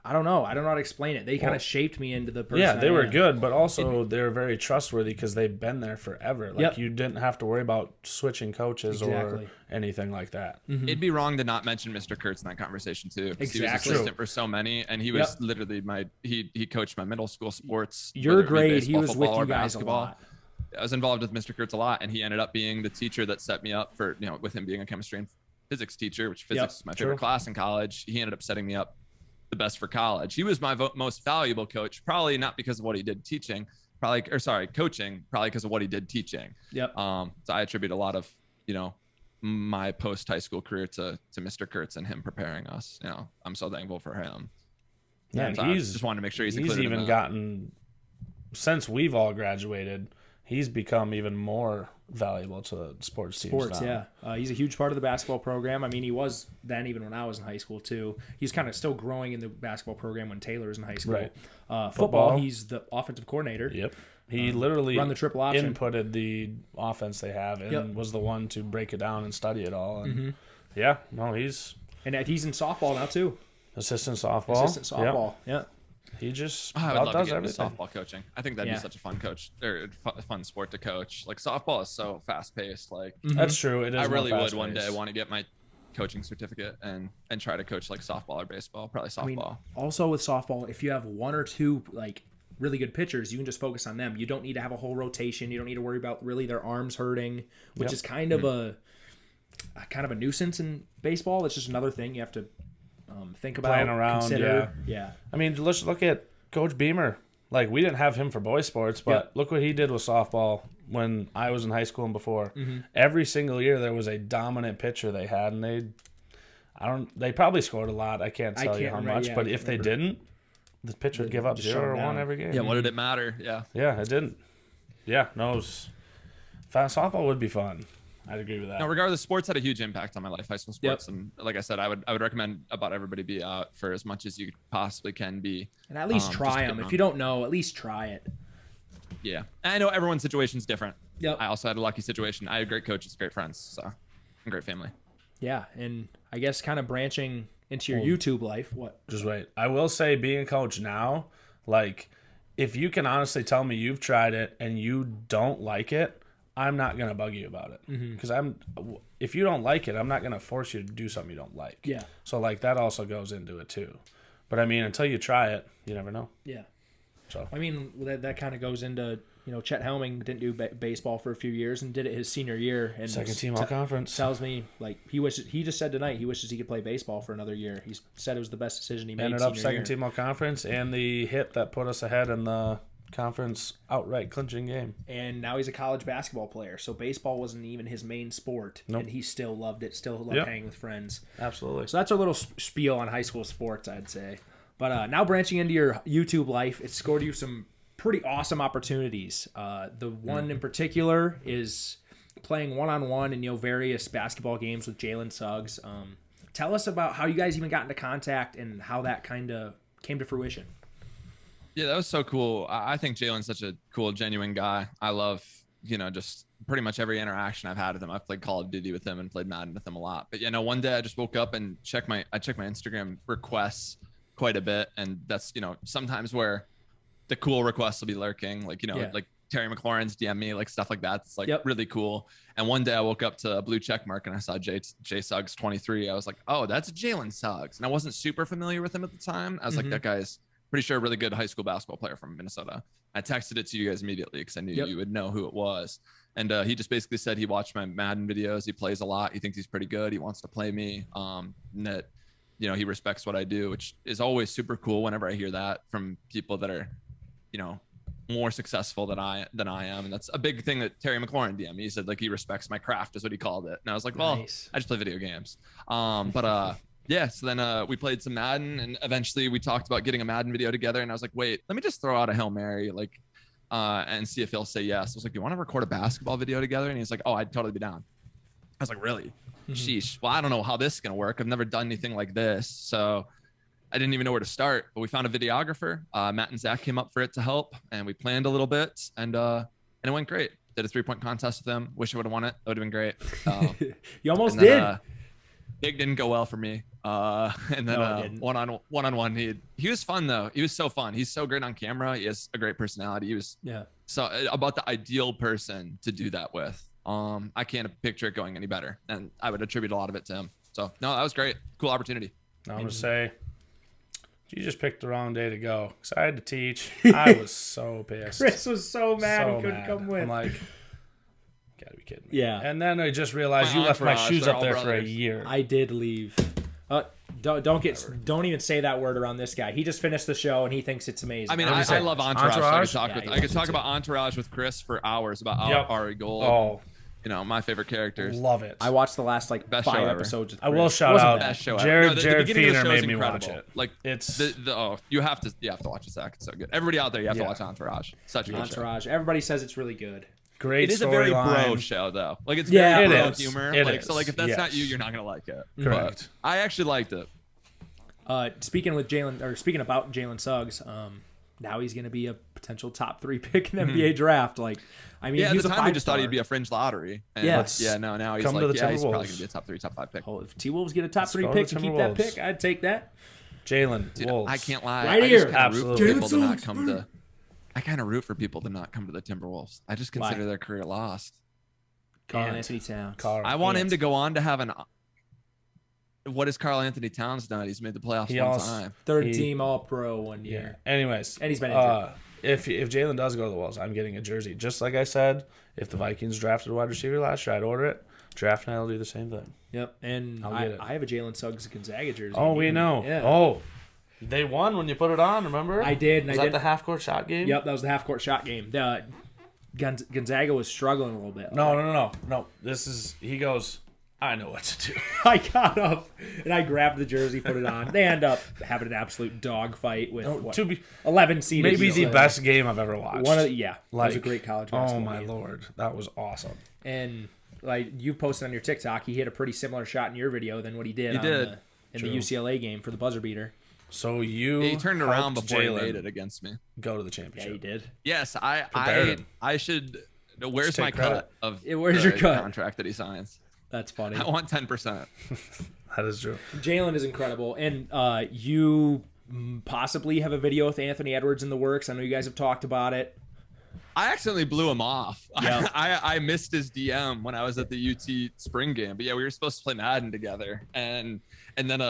I don't know how to explain it. They kind of shaped me into the person. Yeah, they were good, but also they're very trustworthy because they've been there forever. Like you didn't have to worry about switching coaches or anything like that. It'd be wrong to not mention Mr. Kurtz in that conversation too. He was assistant for so many, and he was literally he coached my middle school sports. Your grade, he was with you guys a lot. I was involved with Mr. Kurtz a lot, and he ended up being the teacher that set me up for, with him being a chemistry and physics teacher, which physics is my favorite class in college. He ended up setting me up the best for college. He was my most valuable coach, probably not because of what he did coaching, probably because of what he did teaching. Yep. So I attribute a lot of, my post high school career to Mr. Kurtz and him preparing us. I'm so thankful for him. Yeah, and so I just wanted to make sure he's even gotten, since we've all graduated, he's become even more valuable to the sports teams now. He's a huge part of the basketball program. I mean, he was then even when I was in high school too. He's kind of still growing in the basketball program when Taylor was in high school. Right. Football, he's the offensive coordinator. Yep. He literally run the triple option, inputted the offense they have, and was the one to break it down and study it all. And he's in softball now too. Assistant softball. Yeah. He just I would love to get into everything. softball coaching. I think that'd be such a fun fun sport to coach. Like softball is so fast paced. Like that's true. It is. I really would one day want to get my coaching certificate and try to coach like softball or baseball, probably softball. I mean, also with softball, if you have one or two like really good pitchers, you can just focus on them. You don't need to have a whole rotation. You don't need to worry about really their arms hurting, which is kind of a nuisance in baseball. It's just another thing you have to think about, Playing around, consider. Yeah. I mean, let's look at Coach Beamer. Like, we didn't have him for boys sports, but look what he did with softball when I was in high school and before. Every single year there was a dominant pitcher they had, and they probably scored a lot. I can't tell you how much, but if they didn't, the pitcher would give up 0 or 1 every game. Yeah, what did it matter? Yeah. Yeah, it didn't. Yeah, no, softball would be fun. I'd agree with that. No, regardless, sports had a huge impact on my life, high school sports. And like I said, I would recommend about everybody be out for as much as you possibly can be. And at least try them. If you don't know, at least try it. Yeah. And I know everyone's situation's different. Yep. I also had a lucky situation. I had great coaches, great friends, so and great family. Yeah, and I guess kind of branching into your YouTube life. What? Just wait. I will say, being a coach now, like, if you can honestly tell me you've tried it and you don't like it, I'm not going to bug you about it. Because if you don't like it, I'm not going to force you to do something you don't like. Yeah. So, like, that also goes into it, too. But, I mean, until you try it, you never know. Yeah. So I mean, that kind of goes into, Chet Helming didn't do baseball for a few years and did it his senior year. And second team all conference. Tells me, like, he just said tonight he wishes he could play baseball for another year. He said it was the best decision he made. Ended up second team all conference and the hit that put us ahead in the conference outright clinching game. And now he's a college basketball player, so baseball wasn't even his main sport. Nope. And he still loved it, still loved hanging with friends. Absolutely. So that's our little spiel on high school sports, I'd say. But now branching into your YouTube life, it's scored you some pretty awesome opportunities. The one in particular is playing one-on-one in various basketball games with Jalen Suggs. Tell us about how you guys even got into contact and how that kind of came to fruition. Yeah, that was so cool. I think Jalen's such a cool, genuine guy. I love, just pretty much every interaction I've had with him. I've played Call of Duty with him and played Madden with him a lot. But one day I just woke up and checked my Instagram requests quite a bit, and that's sometimes where the cool requests will be lurking, like like Terry McLaurin's DM me, like stuff like that. It's like really cool. And one day I woke up to a blue check mark and I saw J Suggs 23. I was like, oh, that's Jalen Suggs, and I wasn't super familiar with him at the time. I was like, that guy's pretty sure a really good high school basketball player from Minnesota. I texted it to you guys immediately because I knew you would know who it was. And he just basically said he watched my Madden videos. He plays a lot. He thinks he's pretty good. He wants to play me. And that he respects what I do, which is always super cool whenever I hear that from people that are, more successful than I am. And that's a big thing that Terry McLaurin DM me. He said, like, he respects my craft is what he called it. And I was like, well, I just play video games. Yeah, so then we played some Madden, and eventually we talked about getting a Madden video together. And I was like, wait, let me just throw out a Hail Mary, like, and see if he'll say yes. I was like, you want to record a basketball video together? And he's like, oh, I'd totally be down. I was like, really? Sheesh. Well, I don't know how this is going to work. I've never done anything like this. So I didn't even know where to start, but we found a videographer. Matt and Zach came up for it to help, and we planned a little bit, and it went great. Did a 3-point contest with them. Wish I would have won it. That would have been great. You almost did. It didn't go well for me. And then one-on-one, he was fun though. He was so fun. He's so great on camera. He has a great personality. He was so about the ideal person to do that with. I can't picture it going any better, and I would attribute a lot of it to him. So no, that was great. Cool opportunity. I'm gonna say, you just picked the wrong day to go because I had to teach. I was so pissed. Chris was so mad he couldn't come win. I'm like, gotta be kidding me. Yeah. And then I just realized you left my shoes up there for a year. I did leave. Don't even say that word around this guy. He just finished the show and he thinks it's amazing. I mean, I love Entourage. I could talk about Entourage with Chris for hours about Ari Gold. Oh. My favorite characers. Love it. I watched the last 5 episodes. I will shout out best show Jared the Feener made me watch it. Like it's you have to watch it, Zach. It's so good. Everybody out there, you have to watch Entourage. Such a good Entourage. Everybody says it's really good. Great. It is a very bro show though. Like it's very bro humor. So like if that's not you, you're not gonna like it. Correct. But I actually liked it. Speaking about Jalen Suggs, now he's gonna be a potential top 3 pick in the NBA draft. Like, I mean, at he's the a time 5 we just thought he'd be a fringe lottery. And now he's like, he's probably gonna be a top 3, top 5 pick. Oh, if T-Wolves get a top 3 pick and keep that pick, I'd take that. Jalen Wolves. I can't lie. Right here. Absolutely. I kind of root for people to not come to the Timberwolves. I just consider their career lost. Carl Anthony Towns. I want him to go on to have what has Karl Anthony Towns done? He's made the playoffs He one also- time. Third team All Pro one Yeah. year. Anyways, And he's been injured. if Jalen does go to the Wolves, I'm getting a jersey. Just like I said, if the Vikings drafted a wide receiver last year, I'd order it. Draft night, I'll do the same thing. Yep. And I'll get it. I have a Jalen Suggs Gonzaga jersey. Oh, we know. Yeah. Oh, they won when you put it on. Remember? I did. And Was I that did. the half court shot game? Yep, that was the half court shot game. The Gonzaga was struggling a little bit. No. This is. He goes. I know what to do. I got up and I grabbed the jersey, put it on. They end up having an absolute dogfight with what, To be 11 seeded. maybe the best game I've ever watched. It was a great college basketball Oh my game. lord, that was awesome. And like you posted on your TikTok, he hit a pretty similar shot in your video than what he did, in the UCLA game for the buzzer beater. So you He turned around helped before he Jalen made it against me. go to the Yeah, championship. he did. Yes, Barron. I should. Where's take my credit. cut of Where's the your cut? contract that he signs? That's funny. I want 10%. That is true. Jalen is incredible, and you possibly have a video with Anthony Edwards in the works. I know you guys have talked about it. I accidentally blew him off. Yeah. I missed his DM when I was at the UT spring game. But yeah, we were supposed to play Madden together, and then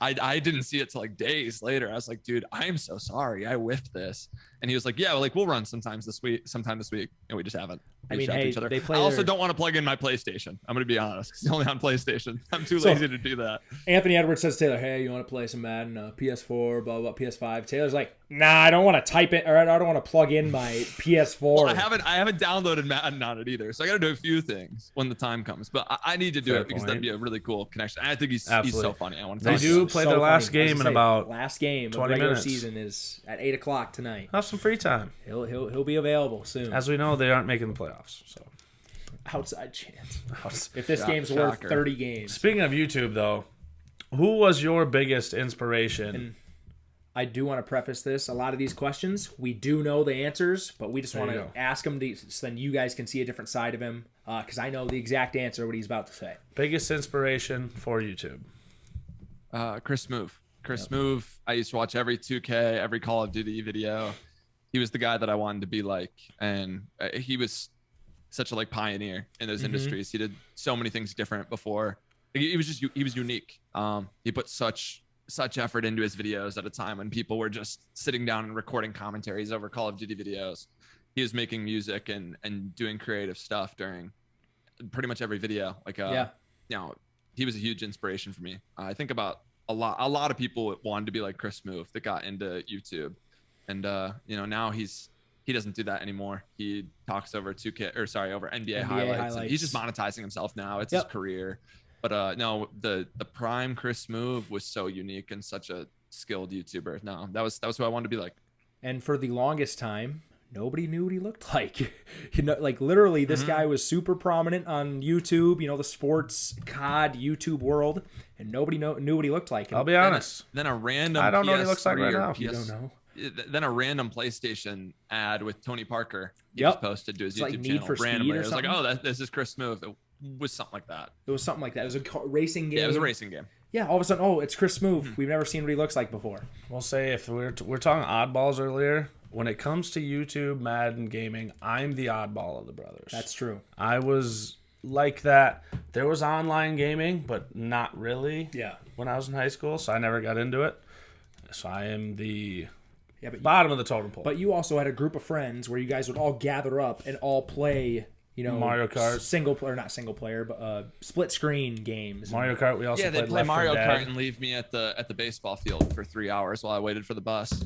I didn't see it till like days later. I was like, dude, I am so sorry. I whiffed this. And he was like, yeah, we'll run sometime this week. And we just haven't. I mean, reached out to hey, each other. they play I also their- don't want to plug in my PlayStation. I'm going to be honest. It's only on PlayStation. I'm too So- lazy to do that. Anthony Edwards says to Taylor, hey, you want to play some Madden, PS4, blah, blah, PS5. Taylor's like, nah, I don't want to type it, or I don't want to plug in my PS4. Well, I haven't downloaded Madden on it either. So I got to do a few things when the time comes. But I need to do Fair it because point. that'd be a really cool connection. I think he's Absolutely. so funny. I want to They talk do to him. play their last funny. I was game gonna in say, about last game of 20 the regular minutes. season is at 8 o'clock tonight. have some free time. He'll be available soon. As we know, they aren't making the playoffs. So Outside chance. If this game's Shocker. worth 30 games. speaking of YouTube, though, who was your biggest inspiration? And I do want to preface this. A lot of these questions, we do know the answers, but we just There want you to go. ask him so then you guys can see a different side of him, because I know the exact answer what he's about to say. Biggest inspiration for YouTube. Chris Move. I used to watch every 2K, every Call of Duty video. He was the guy that I wanted to be like, and he was such a pioneer in those industries. He did so many things different before. He was unique. He put such effort into his videos at a time when people were just sitting down and recording commentaries over Call of Duty videos. He was making music and doing creative stuff during pretty much every video. He was a huge inspiration for me. I think about a lot of people wanted to be like Chris Move that got into YouTube, and now he doesn't do that anymore. He talks over over NBA highlights. And he's just monetizing himself now. It's his career. But no, the prime Chris Move was so unique and such a skilled YouTuber. No, that was who I wanted to be like. And for the longest time, nobody knew what he looked like. Literally, this guy was super prominent on YouTube, the sports COD YouTube world, and nobody knew what he looked like. I'll be honest. Then a random I don't know what he looks like PS3 right or now. PS You don't know. Then a random PlayStation ad with Tony Parker. He Yep. just posted to his It's like YouTube Need channel for Speed randomly. or It was like, something? this is Chris Move. It was something like that. It was something like that. It was a racing game. Yeah, it was a racing game. Yeah, all of a sudden, it's Chris Move. We've never seen what he looks like before. We'll say if we're talking oddballs earlier, when it comes to YouTube, Madden gaming, I'm the oddball of the brothers. That's true. I was like that. There was online gaming, but not really. Yeah. When I was in high school, so I never got into it. So I am the But bottom of the totem pole. But you also had a group of friends where you guys would all gather up and all play, Mario Kart. not single player, but split screen games. Mario Kart, we also Yeah, they played play Left 4 Mario Dead. Kart and leave me at the baseball field for 3 hours while I waited for the bus.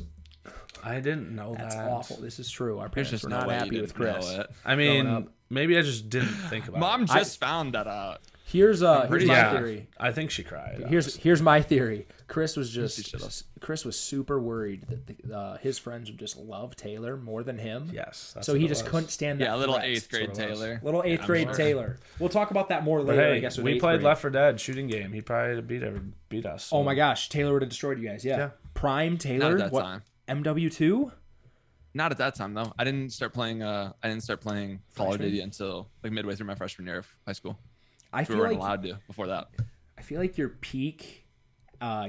I didn't know That's that. awful. This is true. Our There's parents just were no not way you happy didn't with Chris. know it. I Growing up. mean, maybe I just didn't think about Mom it. just found that out. Here's my Yeah, theory. I think she cried. Here's my theory. Chris was She should've. super worried that his friends would just love Taylor more than him. Yes. that's So what he it just was. couldn't stand that. Yeah, little threat. 8th grade That's what it was. Taylor. Little 8th I'm grade sure. Taylor. We'll talk about that more But later. I hey, guess with we 8th played grade. Left 4 Dead shooting game. He probably beat us. Oh my gosh, Taylor would have destroyed you guys. Yeah. Yeah. Prime Taylor. Not at that time. MW2. Not at that time though. I didn't start playing Call of Duty until midway through my freshman year of high school. I We feel weren't like allowed to before that. I feel like your peak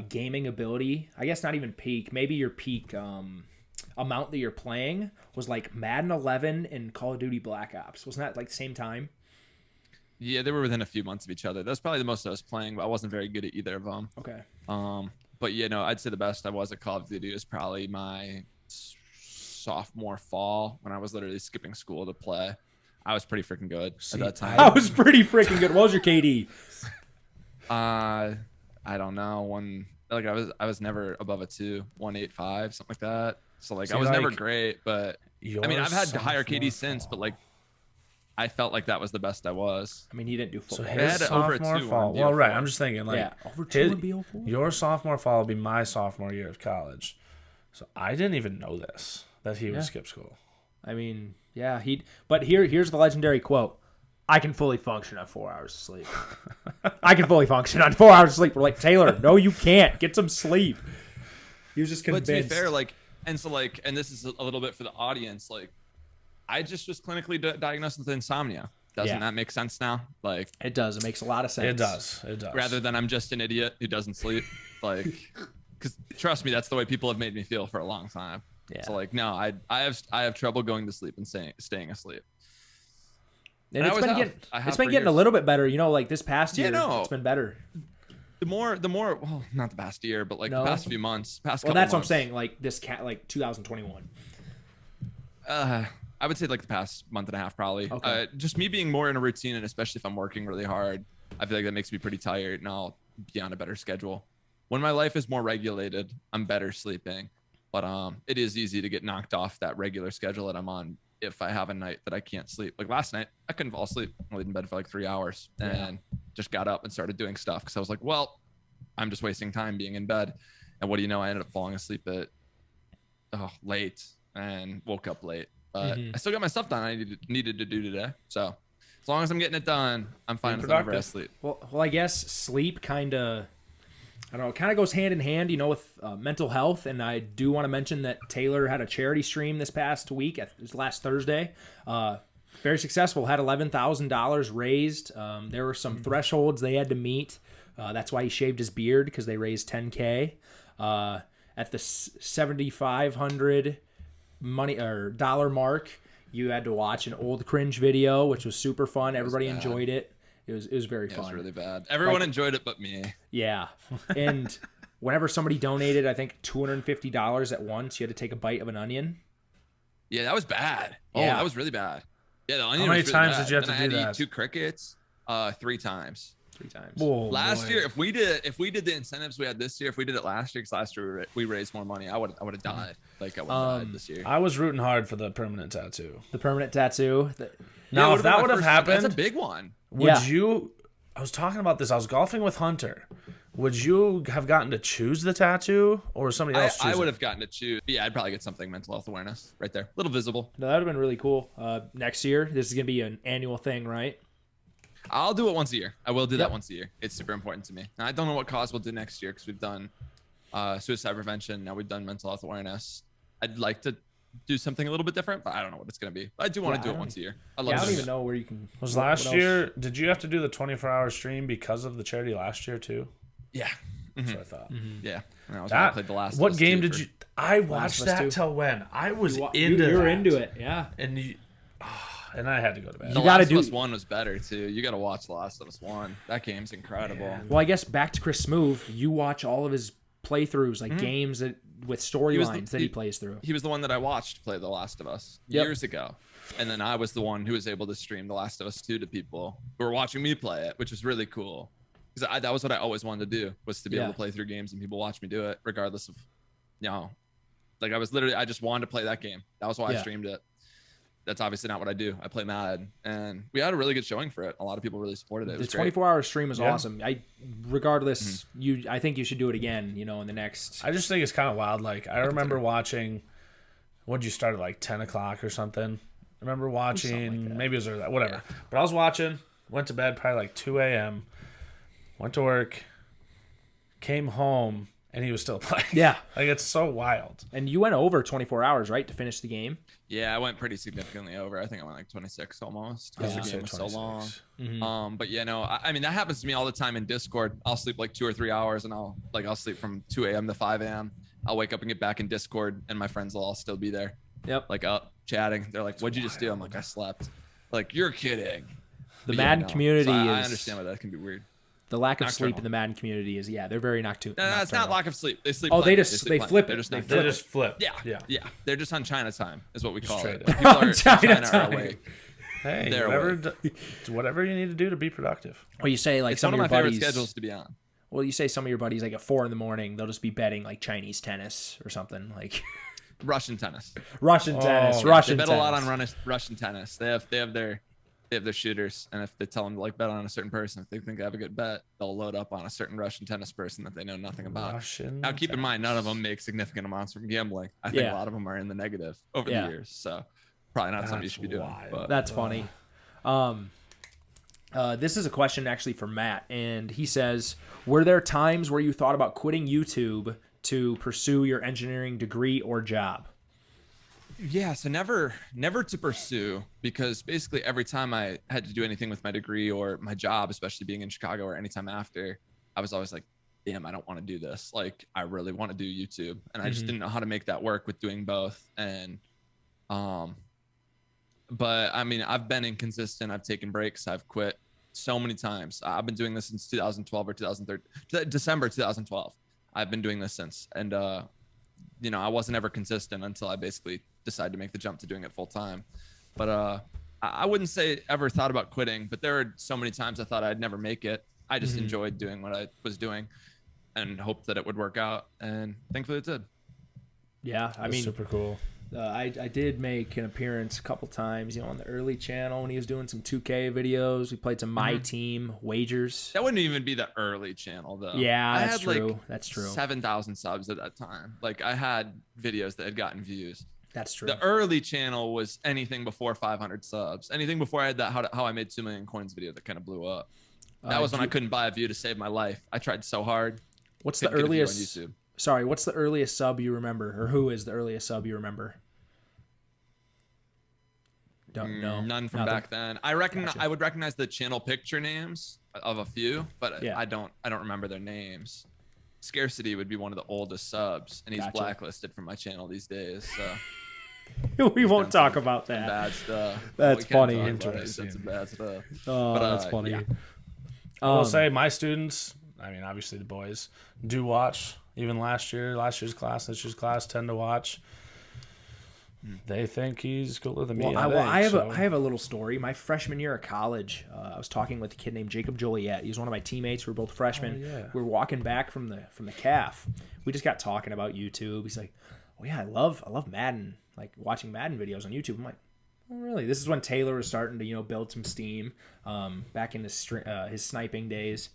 gaming ability, I guess not even peak, maybe your peak amount that you're playing was like Madden 11 and Call of Duty Black Ops. Wasn't that like same time? Yeah, they were within a few months of each other. That was probably the most I was playing, but I wasn't very good at either of them. Okay. But I'd say the best I was at Call of Duty was probably my sophomore fall when I was literally skipping school to play. I was pretty freaking good at that time. I was pretty freaking good. What was your KD? I don't know. I was never above a 2, 185, something like that. So like I was never great, but I mean I've had higher KD since, but like I felt like that was the best I was. I mean, he didn't do football. So his sophomore fall. Well, right. I'm just thinking like over 2 in BO4. Your sophomore fall will be my sophomore year of college. So I didn't even know this, that he would skip school. I mean, yeah, but here's the legendary quote. I can fully function on 4 hours of sleep. I can fully function on 4 hours of sleep. We're like, Taylor, no, you can't. Get some sleep. He was just convinced. But to be fair, and this is a little bit for the audience, like, I just was clinically diagnosed with insomnia. Doesn't that make sense now? Like, it does. It makes a lot of sense. It does. Rather than I'm just an idiot who doesn't sleep. Like, because trust me, that's the way people have made me feel for a long time. Yeah. So like, no, I have trouble going to sleep and staying asleep. And it's been getting a little bit better, like this past year. It's been better. The more, well, not the past year, but like the past few months, couple that's months. what I'm saying. Like like 2021. I would say like the past month and a half, probably. Okay. Just me being more in a routine, and especially if I'm working really hard, I feel like that makes me pretty tired, and I'll be on a better schedule. When my life is more regulated, I'm better sleeping. But it is easy to get knocked off that regular schedule that I'm on if I have a night that I can't sleep. Like last night, I couldn't fall asleep. I laid in bed for like 3 hours and just got up and started doing stuff because I was like, well, I'm just wasting time being in bed. And what do you know? I ended up falling asleep at late and woke up late. But I still got my stuff done I needed to do today. So as long as I'm getting it done, I'm fine whenever I sleep. Well, I guess sleep kind of, I don't know, it kind of goes hand in hand, with mental health. And I do want to mention that Taylor had a charity stream this past week, last Thursday. Very successful, had $11,000 raised. There were some thresholds they had to meet. That's why he shaved his beard, because they raised $10K. At the $7,500 dollar mark, you had to watch an old cringe video, which was super fun. Everybody enjoyed it. It was very fun. It was really bad. Everyone enjoyed it but me. Yeah. And whenever somebody donated, I think $250 at once, you had to take a bite of an onion. Yeah, that was bad. Yeah. That was really bad. Yeah, the onion. How many was really times bad. did you have Then to I had do that? Eat 2 crickets, 3 times. 3 times. Whoa, last year, if we did the incentives we had this year, if we did it last year, because last year we raised more money, I would have died. Like I would have died this year. I was rooting hard for the permanent tattoo. The permanent tattoo. Now, if that would have happened, that's a big one. Would you? I was talking about this. I was golfing with Hunter. Would you have gotten to choose the tattoo, or somebody else? I would have gotten to choose. Yeah, I'd probably get something mental health awareness right there, a little visible. No, that would have been really cool. Next year, this is gonna be an annual thing, right? I'll do it once a year. I will do that once a year. It's super important to me. Now, I don't know what cause we'll do next year because we've done suicide prevention. Now we've done mental health awareness. I'd like to do something a little bit different, but I don't know what it's going to be. I do want to do it once a year. I don't even know where you can. Was last year, did you have to do the 24-hour stream because of the charity last year too? Yeah. That's what I thought. Yeah. I played the last. What game did you? I watched that till when? I was into it. You were into it, yeah. And I had to go to bed. The Last of Us 1 was better too. You got to watch The Last of Us 1. That game's incredible. Yeah. Well, I guess back to Chris Smoove, you watch all of his playthroughs, like games with storylines that he plays through. He was the one that I watched play The Last of Us years ago. And then I was the one who was able to stream The Last of Us 2 to people who were watching me play it, which was really cool. Because that was what I always wanted to do, was to be able to play through games and people watch me do it, regardless of, like I just wanted to play that game. That was why I streamed it. That's obviously not what I do. I play Madden, and we had a really good showing for it. A lot of people really supported it. The 24-hour stream was awesome. I think you should do it again. In the next. I just think it's kind of wild. Like I remember watching. What'd you start at like 10 o'clock or something? I remember watching. Maybe it was early, whatever. Yeah. But I was watching. Went to bed probably like 2 a.m. Went to work. Came home. And he was still playing. Yeah. Like, it's so wild. And you went over 24 hours, right, to finish the game? Yeah, I went pretty significantly over. I think I went like 26 almost because the game was so long. Mm-hmm. But I mean, that happens to me all the time in Discord. I'll sleep like 2 or 3 hours, and I'll sleep from 2 a.m. to 5 a.m. I'll wake up and get back in Discord, and my friends will all still be there. Yep. Like up chatting. They're like, "What'd you just do?" I'm like, "I slept." Like, you're kidding. The But Madden no. community So I is understand why that can be weird. the lack of Nocturnal. sleep in the Madden community is they're very nocturnal. No, it's not lack of sleep. They sleep. Oh, plenty. they sleep plenty. flip it. They're just They not. They just flip. Yeah. They're just on China time, is what we Just call trade it. it. When people are in China China time. are awake. Hey, They're whatever you need to do to be productive. Well, you say like It's some one of of your my favorite buddies. schedules to be on. Well, you say some of your buddies like at 4 a.m. they'll just be betting like Chinese tennis or something like Russian tennis. Russian tennis. yeah, Russian They bet tennis. a lot on Russian tennis. They have their shooters, and if they tell them to like bet on a certain person, if they think they have a good bet, they'll load up on a certain Russian tennis person that they know nothing about. Russian Now, keep in mind, none of them make significant amounts from gambling. I think Yeah. a lot of them are in the negative over Yeah. the years, so probably not something you That's should be doing. wild. But That's funny. This is a question actually for Matt, and he says, were there times where you thought about quitting YouTube to pursue your engineering degree or job? yeah, so never to pursue, because basically every time I had to do anything with my degree or my job, especially being in Chicago or anytime after, I was always like, damn, I don't want to do this. Like, I really want to do YouTube. And I just didn't know how to make that work with doing both. And, but I mean, I've been inconsistent. I've taken breaks. I've quit so many times. I've been doing this since 2012 or 2013, December 2012. I've been doing this since. And, you know, I wasn't ever consistent until I basically decided to make the jump to doing it full time. But I wouldn't say ever thought about quitting, but there were so many times I thought I'd never make it. I just enjoyed doing what I was doing and hoped that it would work out. And thankfully it did. Yeah, I That's mean, super cool. I did make an appearance a couple times, on the early channel when he was doing some 2K videos. We played some My Team wagers. That wouldn't even be the early channel though. Yeah, I that's had true. like That's true. 7,000 subs at that time. Like, I had videos that had gotten views. That's true. The early channel was anything before 500 subs. Anything before I had that how I made 2 million coins video that kind of blew up. That was when I couldn't buy a view to save my life. I tried so hard. What's the Couldn't get a view on earliest? YouTube. Sorry, what's the earliest sub you remember, or who is the earliest sub you remember? Don't know. None from Nothing. back then. I reckon Gotcha. I would recognize the channel picture names of a few, but Yeah. I don't remember their names. Scarcity would be one of the oldest subs, and he's Gotcha. blacklisted from my channel these days. So We won't done talk some about that. bad stuff. That's We can funny. talk about it. Interesting. That's some bad stuff. Oh, But, that's funny. yeah. I will say my students, I mean, obviously the boys do watch. Even last year's class, this year's class tend to watch. They think he's cooler than me. Well, at I age, have a little story. My freshman year of college, I was talking with a kid named Jacob Joliet. He was one of my teammates. We were both freshmen. Oh, yeah. We were walking back from the calf. We just got talking about YouTube. He's like, "Oh yeah, I love Madden. Like watching Madden videos on YouTube." I'm like, "Oh really?" This is when Taylor was starting to build some steam. Back in his sniping days.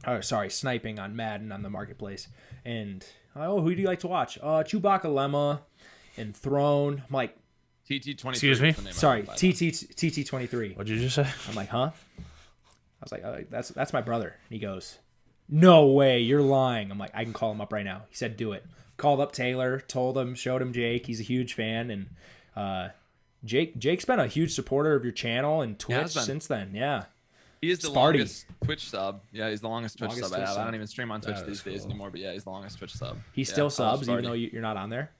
Oh, sorry, sniping on Madden on the marketplace. And who do you like to watch? Chewbacca Lemma and Throne. I'm like, TT23. Excuse me? is the name of sorry, it, by the way. TT23. What'd you just say? I'm like, huh? I was like, that's my brother. And he goes, no way, you're lying. I'm like, I can call him up right now. He said, do it. Called up Taylor, told him, showed him Jake. He's a huge fan, and Jake's been a huge supporter of your channel and Twitch has been. since then. Yeah. He is the Sparty. longest Twitch sub. Yeah, he's the longest Twitch Longest sub I Twitch have. sub. I don't even stream on Twitch That these is days cool. anymore, but yeah, he's the longest Twitch sub. He Yeah, still I love subs even Sparty. though you're not on there.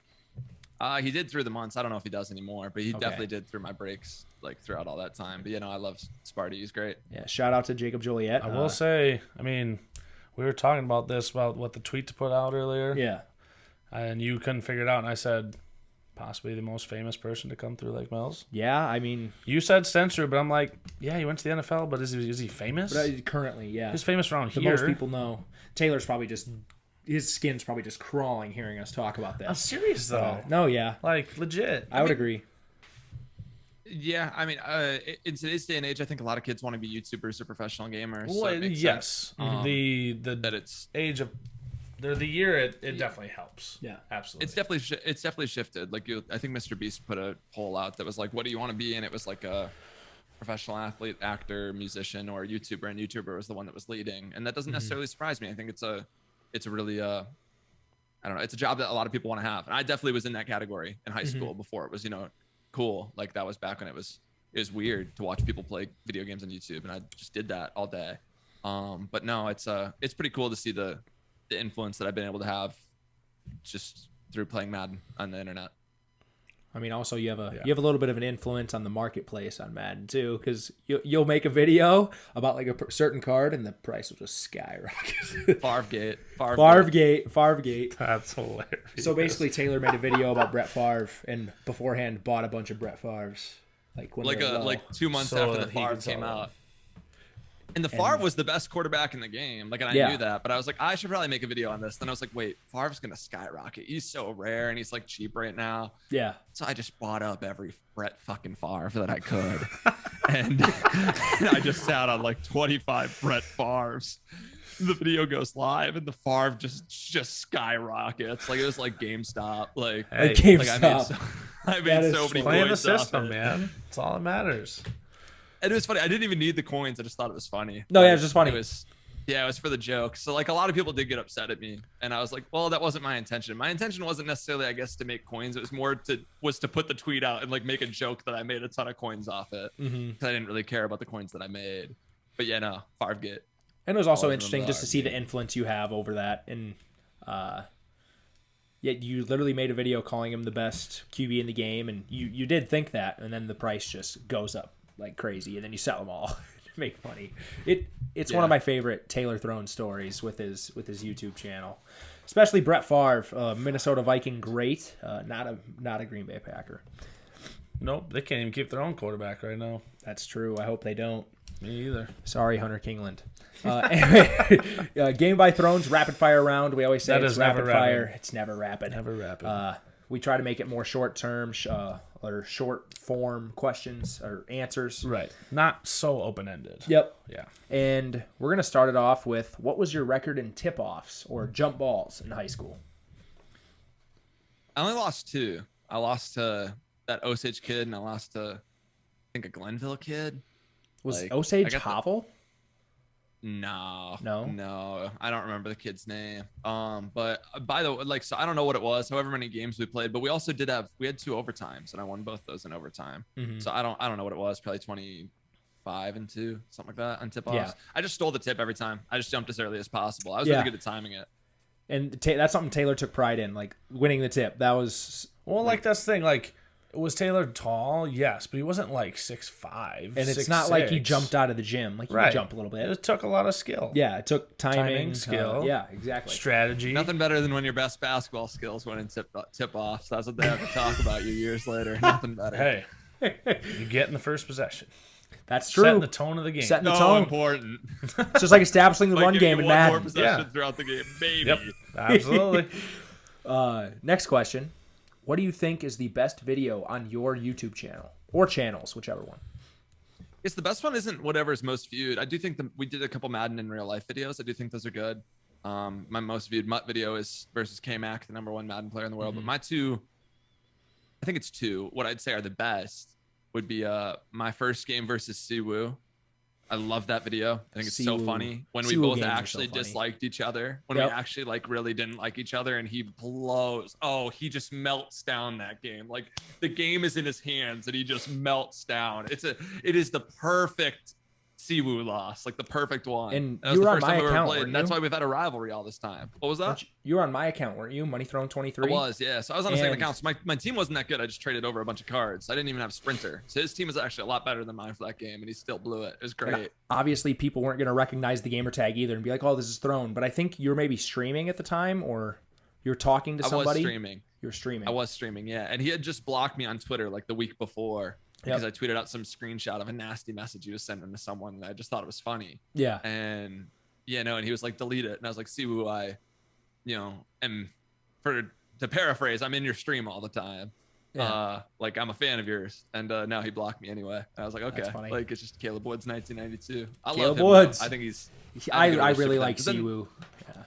He did through the months. I don't know if he does anymore, but he Okay. definitely did through my breaks, like throughout all that time. But I love Sparty. He's great. Yeah. Shout out to Jacob Joliet. I will say, I mean, we were talking about this, about what the tweet to put out earlier. Yeah. And you couldn't figure it out. And I said, possibly the most famous person to come through Lake Mills. Yeah. I mean, You said Stenser, but I'm like, yeah, he went to the NFL, but is he famous? currently, yeah. He's famous around The here. most people know. Taylor's probably just his skin's probably just crawling hearing us talk about I'm this. serious, though. No, yeah. Like, legit. I would agree. Yeah, I mean, in today's day and age, I think a lot of kids want to be YouTubers or professional gamers. So Well, it makes yes. sense, The that it's age of the year, it definitely helps. Yeah. Absolutely. it's definitely shifted. Like I think Mr. Beast put a poll out that was like, "What do you want to be?" And it was like a professional athlete, actor, musician, or YouTuber. And YouTuber was the one that was leading, and that doesn't necessarily surprise me. I think it's a really I don't know. It's a job that a lot of people want to have, and I definitely was in that category in high school before it was cool. Like that was back when it was weird to watch people play video games on YouTube, and I just did that all day. But no, it's pretty cool to see the influence that I've been able to have just through playing Madden on the internet. I mean, also you have a little bit of an influence on the marketplace on Madden too, because you'll make a video about like a certain card and the price will just skyrocket. Favre-gate. That's hilarious. So basically, Taylor made a video about Brett Favre and beforehand bought a bunch of Brett Favres, like when they were low. 2 months So after the that he Favre could sell came them. out. And the Favre was the best quarterback in the game. Like, and I knew that, but I was like, I should probably make a video on this. Then I was like, wait, Favre's gonna skyrocket. He's so rare and he's like cheap right now. Yeah. So I just bought up every Brett fucking Favre that I could, and I just sat on like 25 Brett Favres. The video goes live and the Favre just skyrockets. Like it was like GameStop. Like, Hey, GameStop. I made so many Playing the coins off system, it. man. That's all that matters. And it was funny. I didn't even need the coins. I just thought it was funny. No, yeah, it was just funny. It was for the joke. So like a lot of people did get upset at me, and I was like, well, that wasn't my intention. My intention wasn't necessarily, I guess, to make coins. It was more to put the tweet out and like make a joke that I made a ton of coins off it, because I didn't really care about the coins that I made. But yeah, no, Favre-gate. And it was also All of them interesting just to see the influence you have over that. And yet you literally made a video calling him the best QB in the game, and you did think that, and then the price just goes up like crazy, and then you sell them all to make money. It's one of my favorite Taylor Throne stories with his YouTube channel, especially Brett Favre, Minnesota Viking great, not a Green Bay Packer. Nope, they can't even keep their own quarterback right now. That's true. I hope they don't. Me either. Sorry, Hunter Kingland. Anyway, Game by Thrones, rapid fire round. We always say That it's is never rapid fire. rapid. It's never rapid. Never rapid. We try to make it more short term or short form questions or answers. Right. Not so open-ended. Yep. Yeah. And we're going to start it off with, what was your record in tip-offs or jump balls in high school? I only lost 2. I lost to that Osage kid, and I lost to, I think, a Glenville kid. Was Like, Osage I got Havel? No, No? I don't remember the kid's name. But by the way, like, so I don't know what it was, however many games we played, but we also we had 2 overtimes, and I won both those in overtime. Mm-hmm. So I don't know what it was, probably 25-2, something like that on tip offs. Yeah. I just stole the tip every time. I just jumped as early as possible. I was Yeah. really good at timing it. And that's something Taylor took pride in, like winning the tip. That was... Well, like that's the thing. Like, was Taylor tall? Yes, but he wasn't like 6'5". And it's not like he jumped out of the gym. Like, he could jump a little bit. It took a lot of skill. Yeah, it took timing skill. yeah, exactly. Strategy. Nothing better than when your best basketball skills went in tip offs. That's what they have to talk about you years later. Nothing better. Hey, you get in the first possession. That's true. Setting the tone of the game. Setting the No tone. important. It's just like establishing the Like run giving game you in one more Madden. possession throughout the game, baby. Yep, absolutely. Next question. What do you think is the best video on your YouTube channel? Or channels, whichever one. It's the best one isn't whatever's most viewed. I do think we did a couple Madden in real life videos. I do think those are good. My most viewed Mutt video is versus K-Mac, the #1 Madden player in the world. But my 2, I think it's 2, what I'd say are the best would be my first game versus Siwoo. I love that video. I think it's so Siwoo. funny when we Siwoo both games are so actually funny. disliked each other, when Yep. we actually like really didn't like each other, and he blows. Oh, he just melts down that game. Like the game is in his hands and he just melts down. It is the perfect Siwoo loss, like the perfect one. And that was you the were on first my time we ever account, played, weren't and that's you? why we've had a rivalry all this time. What was that? You were on my account, weren't you? Money Thrown 23? I was, yeah. So I was on the second And- account. So my team wasn't that good. I just traded over a bunch of cards. I didn't even have Sprinter. So his team was actually a lot better than mine for that game, and he still blew it. It was great. And obviously, people weren't going to recognize the gamer tag either and be like, oh, this is Thrown. But I think you were maybe streaming at the time, or you were talking to somebody. I was streaming. You were streaming. I was streaming, yeah. And he had just blocked me on Twitter like the week before because I tweeted out some screenshot of a nasty message he was sending to someone, and I just thought it was funny. Yeah. And and he was like, delete it. And I was like, Siwoo, I am, to paraphrase, I'm in your stream all the time. Yeah. Like I'm a fan of yours. And now he blocked me anyway. And I was like, okay, That's funny. like it's just Caleb Woods 1992. I Caleb love him. Woods. I think he's I think it really was like then- Siwoo. Yeah.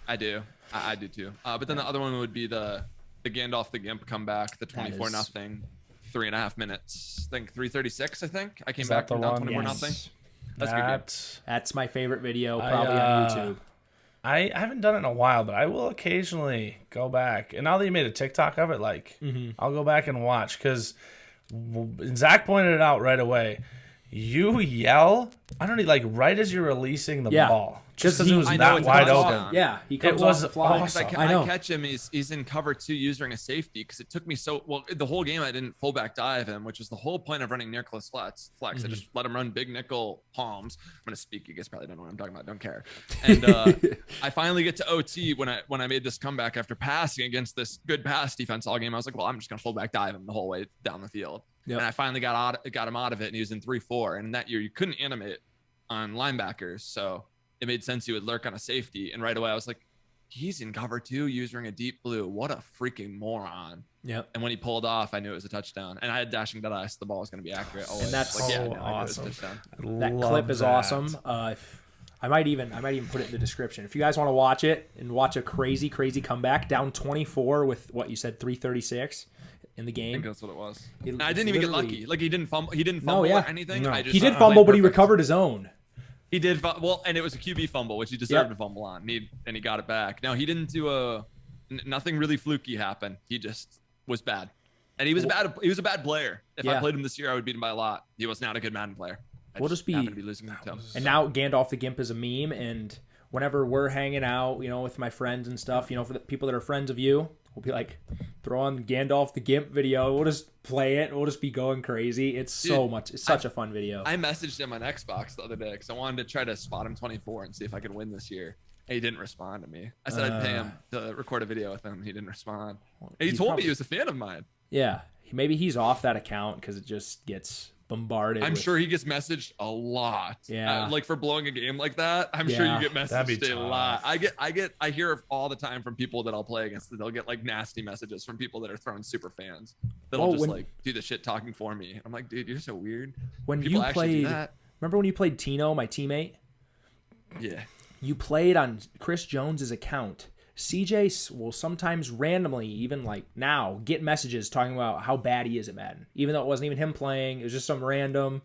I do. I do too. But then the other one would be the Gandalf the Gimp comeback, the 24-0, 3.5 minutes. I think 3:36. I think I came back from down 24-0. That's a good game. That's my favorite video, probably on YouTube. I haven't done it in a while, but I will occasionally go back. And now that you made a TikTok of it, like I'll go back and watch, because Zach pointed it out right away. You yell I don't need like right as you're releasing the Yeah. ball, just Because because it was I know that it's wide touchdown. open. Yeah, he comes was off the fly. awesome. I know. catch him. He's in cover 2 using a safety because it took me so well. The whole game I didn't fullback dive him, which was the whole point of running nickel flex. I just let him run big nickel palms. I'm gonna speak. You guys probably don't know what I'm talking about. Don't care. And I finally get to OT when I made this comeback after passing against this good pass defense all game. I was like, well, I'm just gonna fullback dive him the whole way down the field. Yep. And I finally got him out of it, and he was in 3-4. And that year you couldn't animate on linebackers, so it made sense he would lurk on a safety. And right away I was like, he's in cover 2 using a deep blue. What a freaking moron. Yep. And when he pulled off, I knew it was a touchdown. And I had dashing dead eye, so the ball was going to be accurate always. And that's like, yeah, so no, I knew it was a awesome. touchdown. That Love clip is that. awesome. I might even put it in the description. If you guys want to watch it and watch a crazy comeback, down 24 with what you said 3:36 in the I think game. that's what it was. It- And I it's didn't even get literally- lucky. Like he didn't fumble No, yeah. or anything. No. I just He did played fumble, but he perfect. recovered his own. He did, well, and it was a QB fumble, which he deserved Yep. to fumble on. And he got it back. No, he didn't do nothing really fluky happened. He just was bad, and he was bad. He was a bad player. If I Yeah. played him this year, I would beat him by a lot. He was not a good Madden player. We'll just be- happened to be losing to him. And now Gandalf the Gimp is a meme, and whenever we're hanging out, with my friends and stuff, for the people that are friends of you, we'll be like, throw on Gandalf the Gimp video. We'll just play it. We'll just be going crazy. It's such a fun video. I messaged him on Xbox the other day because I wanted to try to spot him 24 and see if I could win this year. And he didn't respond to me. I said I'd pay him to record a video with him. He didn't respond. And he He's told probably- me he was a fan of mine. Yeah, maybe he's off that account because it just gets bombarded. I'm with- sure he gets messaged a lot. Yeah. Like for blowing a game like that. I'm sure Yeah. you get That'd be messaged a tough. lot. I hear all the time from people that I'll play against that they'll get like nasty messages from people that are throwing super fans. That'll Well, just when- like do the shit talking for me. I'm like, dude, you're so weird. When People you actually do played, that. remember when you played Tino, my teammate? Yeah. You played on Chris Jones's account. CJ will sometimes randomly, even like now, get messages talking about how bad he is at Madden, even though it wasn't even him playing. It was just some random,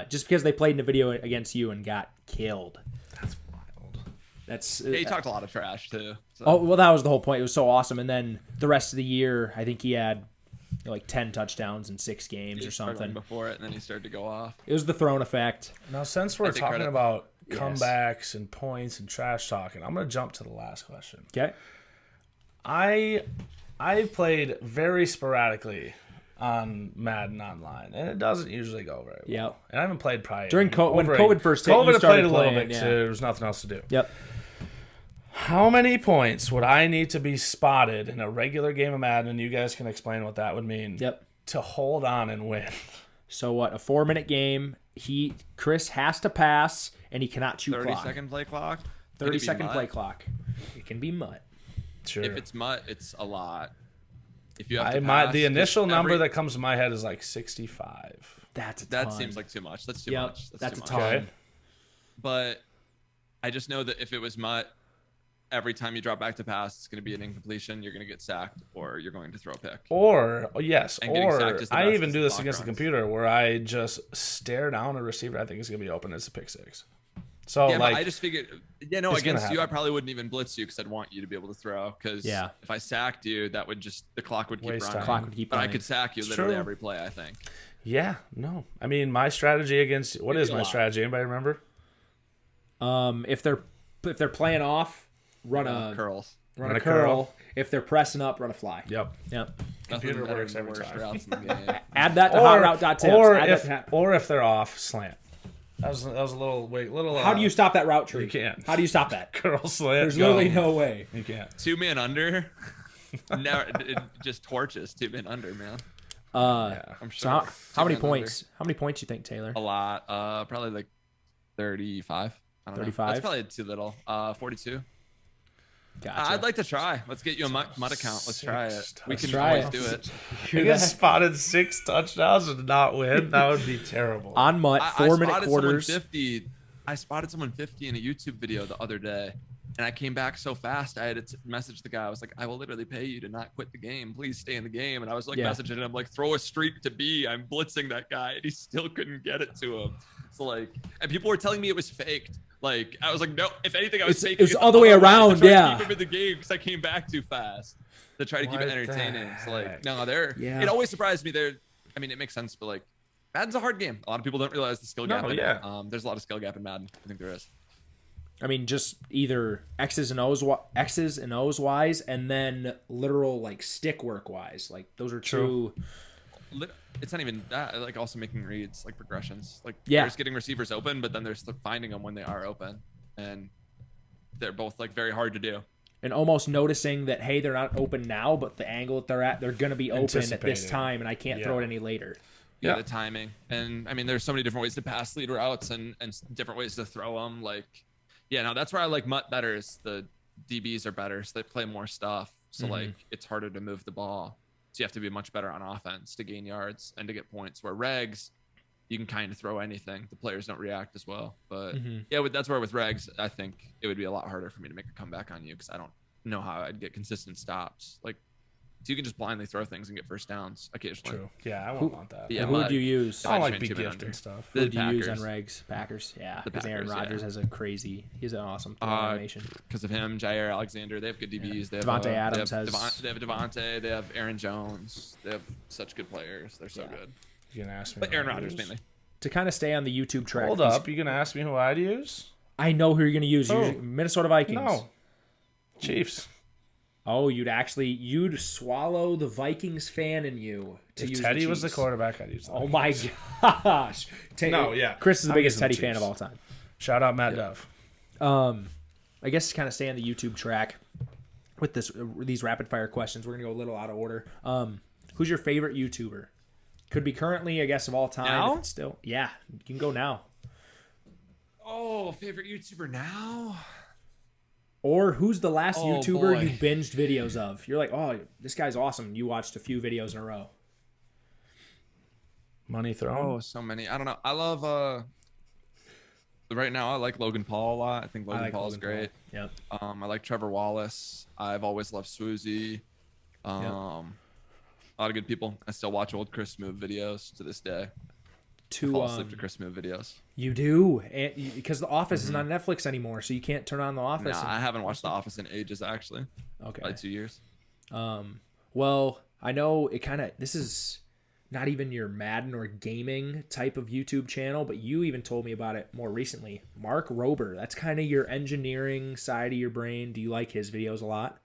just because they played in a video against you and got killed. That's wild. That's Yeah, he talked a lot of trash too. So. oh well, that was the whole point. It was so awesome. And then the rest of the year, I think he had like 10 touchdowns in 6 games He or started something. before it, and then he started to go off. It was the throne effect. Now, since we're take talking credit. about Yes. comebacks and points and trash talking, I'm going to jump to the last question. Okay. I played very sporadically on Madden online, and it doesn't usually go very well. Yep. And I haven't played probably During when over a- COVID first hit, you COVID, I started played a little playing, bit. yeah. So there was nothing else to do. Yep. How many points would I need to be spotted in a regular game of Madden? And you guys can explain what that would mean. Yep. To hold on and win. So what? A 4-minute game. Chris has to pass, and he cannot chew 30 clock. second play clock. 30-second mutt. play clock. It can be mutt. Sure. If it's mutt, it's a lot. If you have to The initial pass, number every- that comes to my head is like 65. That's a that ton. seems like too much. That's too Yep, much. that's too a much. ton. Okay. But I just know that if it was mutt, every time you drop back to pass, it's going to be an incompletion. You're going to get sacked, or you're going to throw a pick. Or yes, And getting or sacked is the I best even as do the this clock against the runs. computer where I just stare down a receiver I think is going to be open as a pick six. So Yeah, like but I just figured, it's gonna against you, I happen. probably wouldn't even blitz you because I'd want you to be able to throw. Because Yeah. if I sacked you, that would the clock would keep Waste running. time. Clock would keep But I running. could sack you It's literally true. every play, I think. yeah, no. I mean, my strategy against what It'd is be a my lot. strategy? Anybody remember? If they're playing off, run a Curls. run Run a a curl. curl. If they're pressing up, run a fly. Yep. Yep. Computer Nothing better works than the every worst time. routes in the game. Add that to hotroute.tips. Or Add if that to- or if they're off, slant. That was a little. how do you stop that route tree? You can't. How do you stop that? curl slant? There's go. literally no way. You can't. 2-man under. Never, it just torches 2-man under, man. I'm sure. So how many 2-man points? How many points you think, Taylor? Under. A lot. Probably like 35. I don't know. 35? That's probably too little. 42. Gotcha. I'd like to try. Let's get you a mud account. Let's try it. We Let's can try always it. do it. Hear I get that? spotted 6 touchdowns and not win. That would be terrible. On mutt, I 4-minute spotted quarters. someone 50. I spotted someone 50 in a YouTube video the other day, and I came back so fast. I had to message the guy. I was like, "I will literally pay you to not quit the game. Please stay in the game." And I was like Yeah. messaging him like, "Throw a streak to B. I'm blitzing that guy," and he still couldn't get it to him. So like, and people were telling me it was faked. Like I was like, no. If anything, I was faking. it's all the way around, to try to yeah. keep him in the game because I came back too fast to try to keep What it the entertaining. So like, heck? no, they're. Yeah. It always surprised me. I mean, it makes sense, but like, Madden's a hard game. A lot of people don't realize the skill gap. No, in yeah. it. There's a lot of skill gap in Madden. I think there is. I mean, just either X's and O's wise, and then literal like stick work wise. Like those are two. It's not even that. Like also making reads, like progressions. Like Yeah. there's getting receivers open, but then there's finding them when they are open, and they're both like very hard to do. And almost noticing that, hey, they're not open now, but the angle that they're at, they're going to be open at this Anticipating. time, and I can't throw it any later. Yeah, the timing. And I mean, there's so many different ways to pass lead routes and different ways to throw them. Like, yeah, no, that's where I like Mutt better is the DBs are better, so they play more stuff. So like, it's harder to move the ball. So you have to be much better on offense to gain yards and to get points. Where regs, you can kind of throw anything. The players don't react as well. But yeah, that's where with regs, I think it would be a lot harder for me to make a comeback on you because I don't know how I'd get consistent stops. Like, so you can just blindly throw things and get first downs occasionally. True. Yeah, I wouldn't want that. Yeah, And who would you use? I don't like Dodge big Mantuman gift under. and stuff. Who The would you use on Packers. regs? Packers, yeah. The Because Aaron Packers, Rodgers has he's an awesome throw animation. Because of him, Jair Alexander, they have good DBs. They have Devontae Adams they have has- they have Devontae, they have Aaron Jones. They have such good players. They're so good. You can ask me. But who Aaron I'd Rodgers use. mainly. To kind of stay on the YouTube track. Hold up. You gonna ask me who I'd use? I know who you're going to use. Oh. Minnesota Vikings. No. Chiefs. Oh, you'd swallow the Vikings fan in you to If use Teddy the was the Chiefs. quarterback, I'd use the Oh Vikings. my gosh. No, yeah. Chris is the I'm biggest using the Teddy fan Chiefs. of all time. Shout out Matt Dove. I guess to kind of stay on the YouTube track with these rapid fire questions, we're gonna go a little out of order. Who's your favorite YouTuber? Could be currently, I guess, of all time. Now? If it's still, yeah, you can go now. Oh, favorite YouTuber now? Or who's the last Oh, YouTuber boy. you binged videos of? You're like, oh, this guy's awesome. You watched a few videos in a row. Money thrown. Oh, so many. I don't know. I love right now I like Logan Paul a lot. I think I Logan like Paul is Logan great. Yep. I like Trevor Wallace. I've always loved Swoozy. A lot of good people. I still watch old Chris Move videos to this day. I fall asleep to Chris Move videos. You do, because The Office is not on Netflix anymore, so you can't turn on The Office. Nah, I haven't watched The Office in ages actually. Okay. Like 2 years. Well, I know this is not even your Madden or gaming type of YouTube channel, but you even told me about it more recently. Mark Rober, that's kind of your engineering side of your brain. Do you like his videos a lot?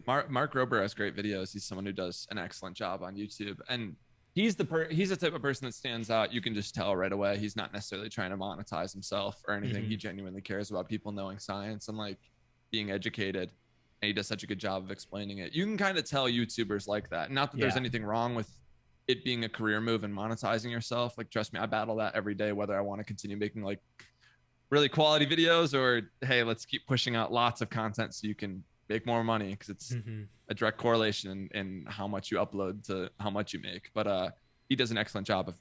Mark Rober has great videos. He's someone who does an excellent job on YouTube, and he's the type of person that stands out. You can just tell right away. He's not necessarily trying to monetize himself or anything. He genuinely cares about people knowing science and like being educated. And he does such a good job of explaining it. You can kind of tell YouTubers like that. Not that there's anything wrong with it being a career move and monetizing yourself. Like, trust me, I battle that every day, whether I want to continue making like really quality videos or, hey, let's keep pushing out lots of content so you can make more money, because it's a direct correlation in how much you upload to how much you make. But he does an excellent job of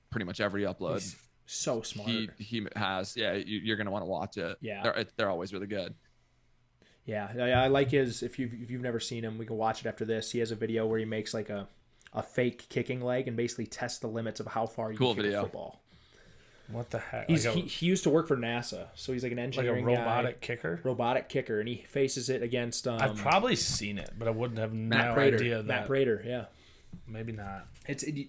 pretty much every upload. He's so smart. He has, you're gonna want to watch it. Yeah. They're always really good. Yeah, I like his. If you've never seen him, we can watch it after this. He has a video where he makes like a fake kicking leg and basically tests the limits of how far you can kick a football. What the heck? He used to work for NASA, so he's like an engineering robotic kicker. Robotic kicker, and he faces it against. I've probably seen it, but I wouldn't have Matt no Prater. idea that. Matt Prater, yeah. Maybe not.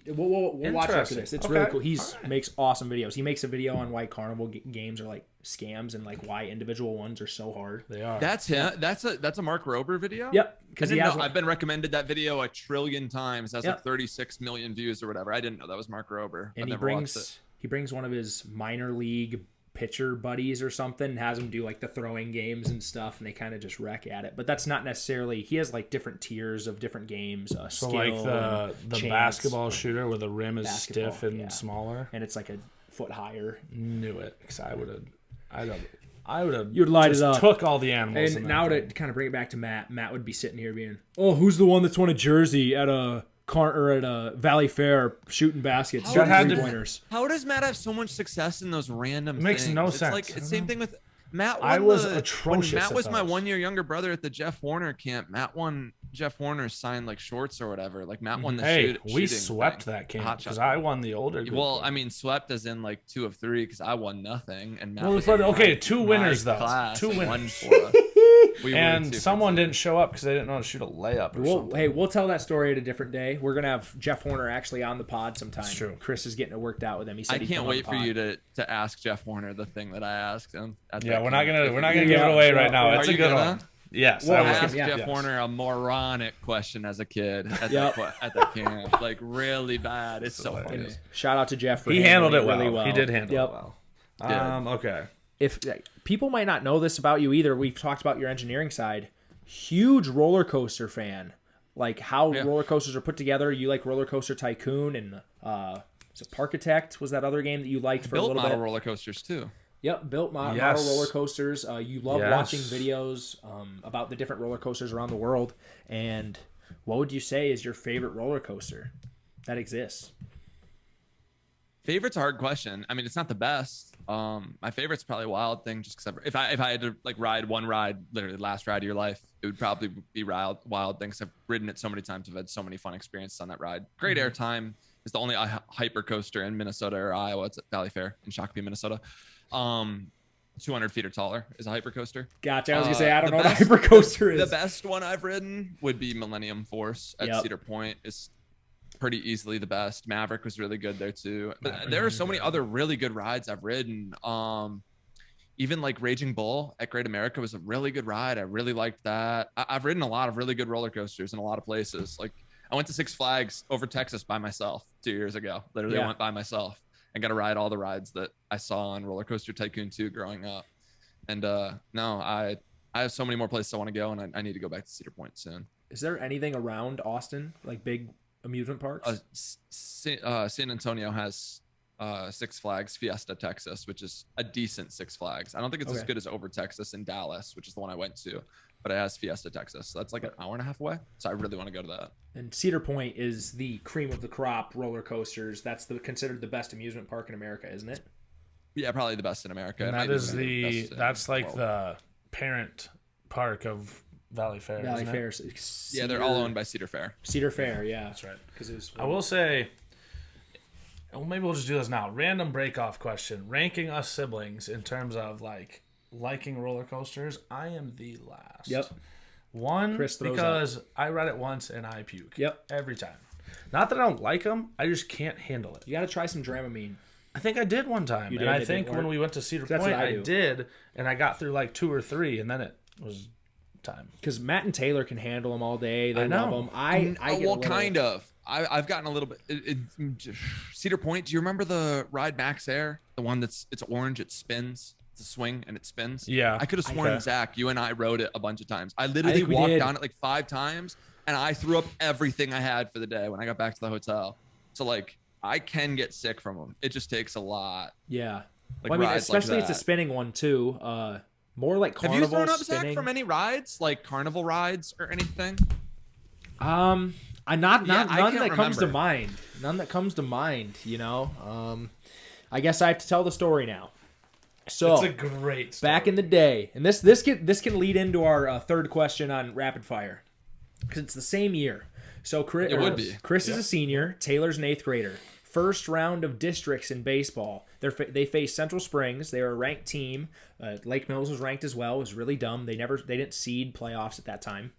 We'll watch it after this. It's really cool. Makes awesome videos. He makes a video on why carnival games are like scams and like why individual ones are so hard. They are. That's him. That's a Mark Rober video. Yep. Because I've been recommended that video 1 trillion times. It has Yep. like 36 million views or whatever. I didn't know that was Mark Rober. And I've he never watched it. brings one of his minor league pitcher buddies or something, and has him do like the throwing games and stuff, and they kind of just wreck at it. But that's not necessarily. He has like different tiers of different games. So skill, like the chance, basketball shooter where the rim is stiff and smaller, and it's like a foot higher. Knew it, because I would have. You'd light it up. Took all the animals. And now to kind of bring it back to Matt would be sitting here being, oh, who's the one that's won a jersey at a Valley Fair shooting baskets, shooting 3-pointers? How does Matt have so much success in those random It makes things? no It's sense. like it's same thing with Matt. I was atrocious When Matt at was my those. 1 year younger brother at the Jeff Warner camp. Matt won Jeff Warner's signed like shorts or whatever. Like Matt won the we shooting swept thing. that camp Hot because shot. I won the older group. Well, I mean, swept as in like 2 of 3 because I won nothing, and Matt Well, was but in okay, my- 2 my winners though. class 2 and winners. won for us. We And were too someone fixated. didn't show up because they didn't know how to shoot a layup or something. Hey, we'll tell that story at a different day. We're gonna have Jeff Horner actually on the pod sometime. That's true. Chris is getting it worked out with him. He said I he'd can't come on wait the for pod. you to ask Jeff Horner the thing that I asked him. Yeah, we're not gonna give it away right now. Are It's a you good gonna? one. Yes, Well, I I will. asked Yeah. Jeff Yes. Horner a moronic question as a kid at, Yep. at that camp. Like, really bad. It's so funny. hilarious. Shout out to Jeff. For He handled it really well. He did handle Yep. it well. Good. Okay. If people might not know this about you either, we've talked about your engineering side. Huge roller coaster fan. Like how Yeah. roller coasters are put together. You like Roller Coaster Tycoon and was it Parkitect? Was that other game that you liked for a Built little model bit? roller coasters too. Yep, built model Yes. roller coasters. You love Yes. watching videos about the different roller coasters around the world. And what would you say is your favorite roller coaster that exists? Favorite's a hard question. I mean, it's not the best. My favorite's probably Wild Thing, just because if I had to like ride one ride, literally last ride of your life, it would probably be Wild Thing. Because I've ridden it so many times, I've had so many fun experiences on that ride. Great airtime. It's the only hyper coaster in Minnesota or Iowa. It's at Valley Fair in Shakopee, Minnesota. 200 feet or taller is a hyper coaster. Gotcha. I was gonna say I don't the know best- what a hypercoaster The is. best one I've ridden would be Millennium Force at Yep. Cedar Point. It's pretty easily the best. Maverick was really good there too. But there are so many other really good rides I've ridden. Even like Raging Bull at Great America was a really good ride. I really liked that. I've ridden a lot of really good roller coasters in a lot of places. Like I went to Six Flags over Texas by myself 2 years ago. Literally Yeah. went by myself and got to ride all the rides that I saw on Roller Coaster Tycoon 2 growing up. And no, I have so many more places I want to go, and I need to go back to Cedar Point soon. Is there anything around Austin, like big amusement parks? San Antonio has Six Flags Fiesta Texas, which is a decent Six Flags. I don't think it's as Okay. good as Over Texas in Dallas, which is the one I went to, but it has Fiesta Texas. So that's like an hour and a half away. So I really want to go to that. And Cedar Point is the cream of the crop roller coasters. That's considered the best amusement park in America, isn't it? Yeah, probably the best in America. And It that might is even be the best in that's like world. the parent park of Valley Fair. Valley isn't it? Fair. Yeah, they're all owned by Cedar Fair. Cedar Fair. Yeah, That's right. because it was. I will say, well, maybe we'll just do this now. Random break off question. Ranking us siblings in terms of like liking roller coasters. I am the last. Yep. One, Chris throws because I ride it once and I puke. Yep. Every time. Not that I don't like them. I just can't handle it. You got to try some Dramamine. I think I did one time. You And did? I It think didn't when work? we went to Cedar That's Point, what I I do. did. And I got through like 2 or 3, and then it was time. Because Matt and Taylor can handle them all day. They I know. love them. I get a well, little- kind of. I've gotten a little bit. Cedar Point. Do you remember the ride Max Air? The one it's orange. It spins. It's a swing and it spins. Yeah. I could have sworn, Okay. Zach, you and I rode it a bunch of times. I literally think we walked did. down it like 5 times, and I threw up everything I had for the day when I got back to the hotel. So like, I can get sick from them. It just takes a lot. Yeah. Like Well, I mean, rides like especially it's a that. spinning one too. More like Have carnival you thrown up, spinning. Zach, from any rides, like carnival rides or anything? Not Yeah, I none can't that comes to remember. mind. None that comes to mind. You know. I guess I have to tell the story now. So It's a great story. back in the day, and this can lead into our third question on rapid fire because it's the same year. So Chris, It would be. Chris is a senior. Taylor's an 8th grader. First round of districts in baseball. They faced Central Springs. They were a ranked team. Lake Mills was ranked as well. It was really dumb. They didn't seed playoffs at that time.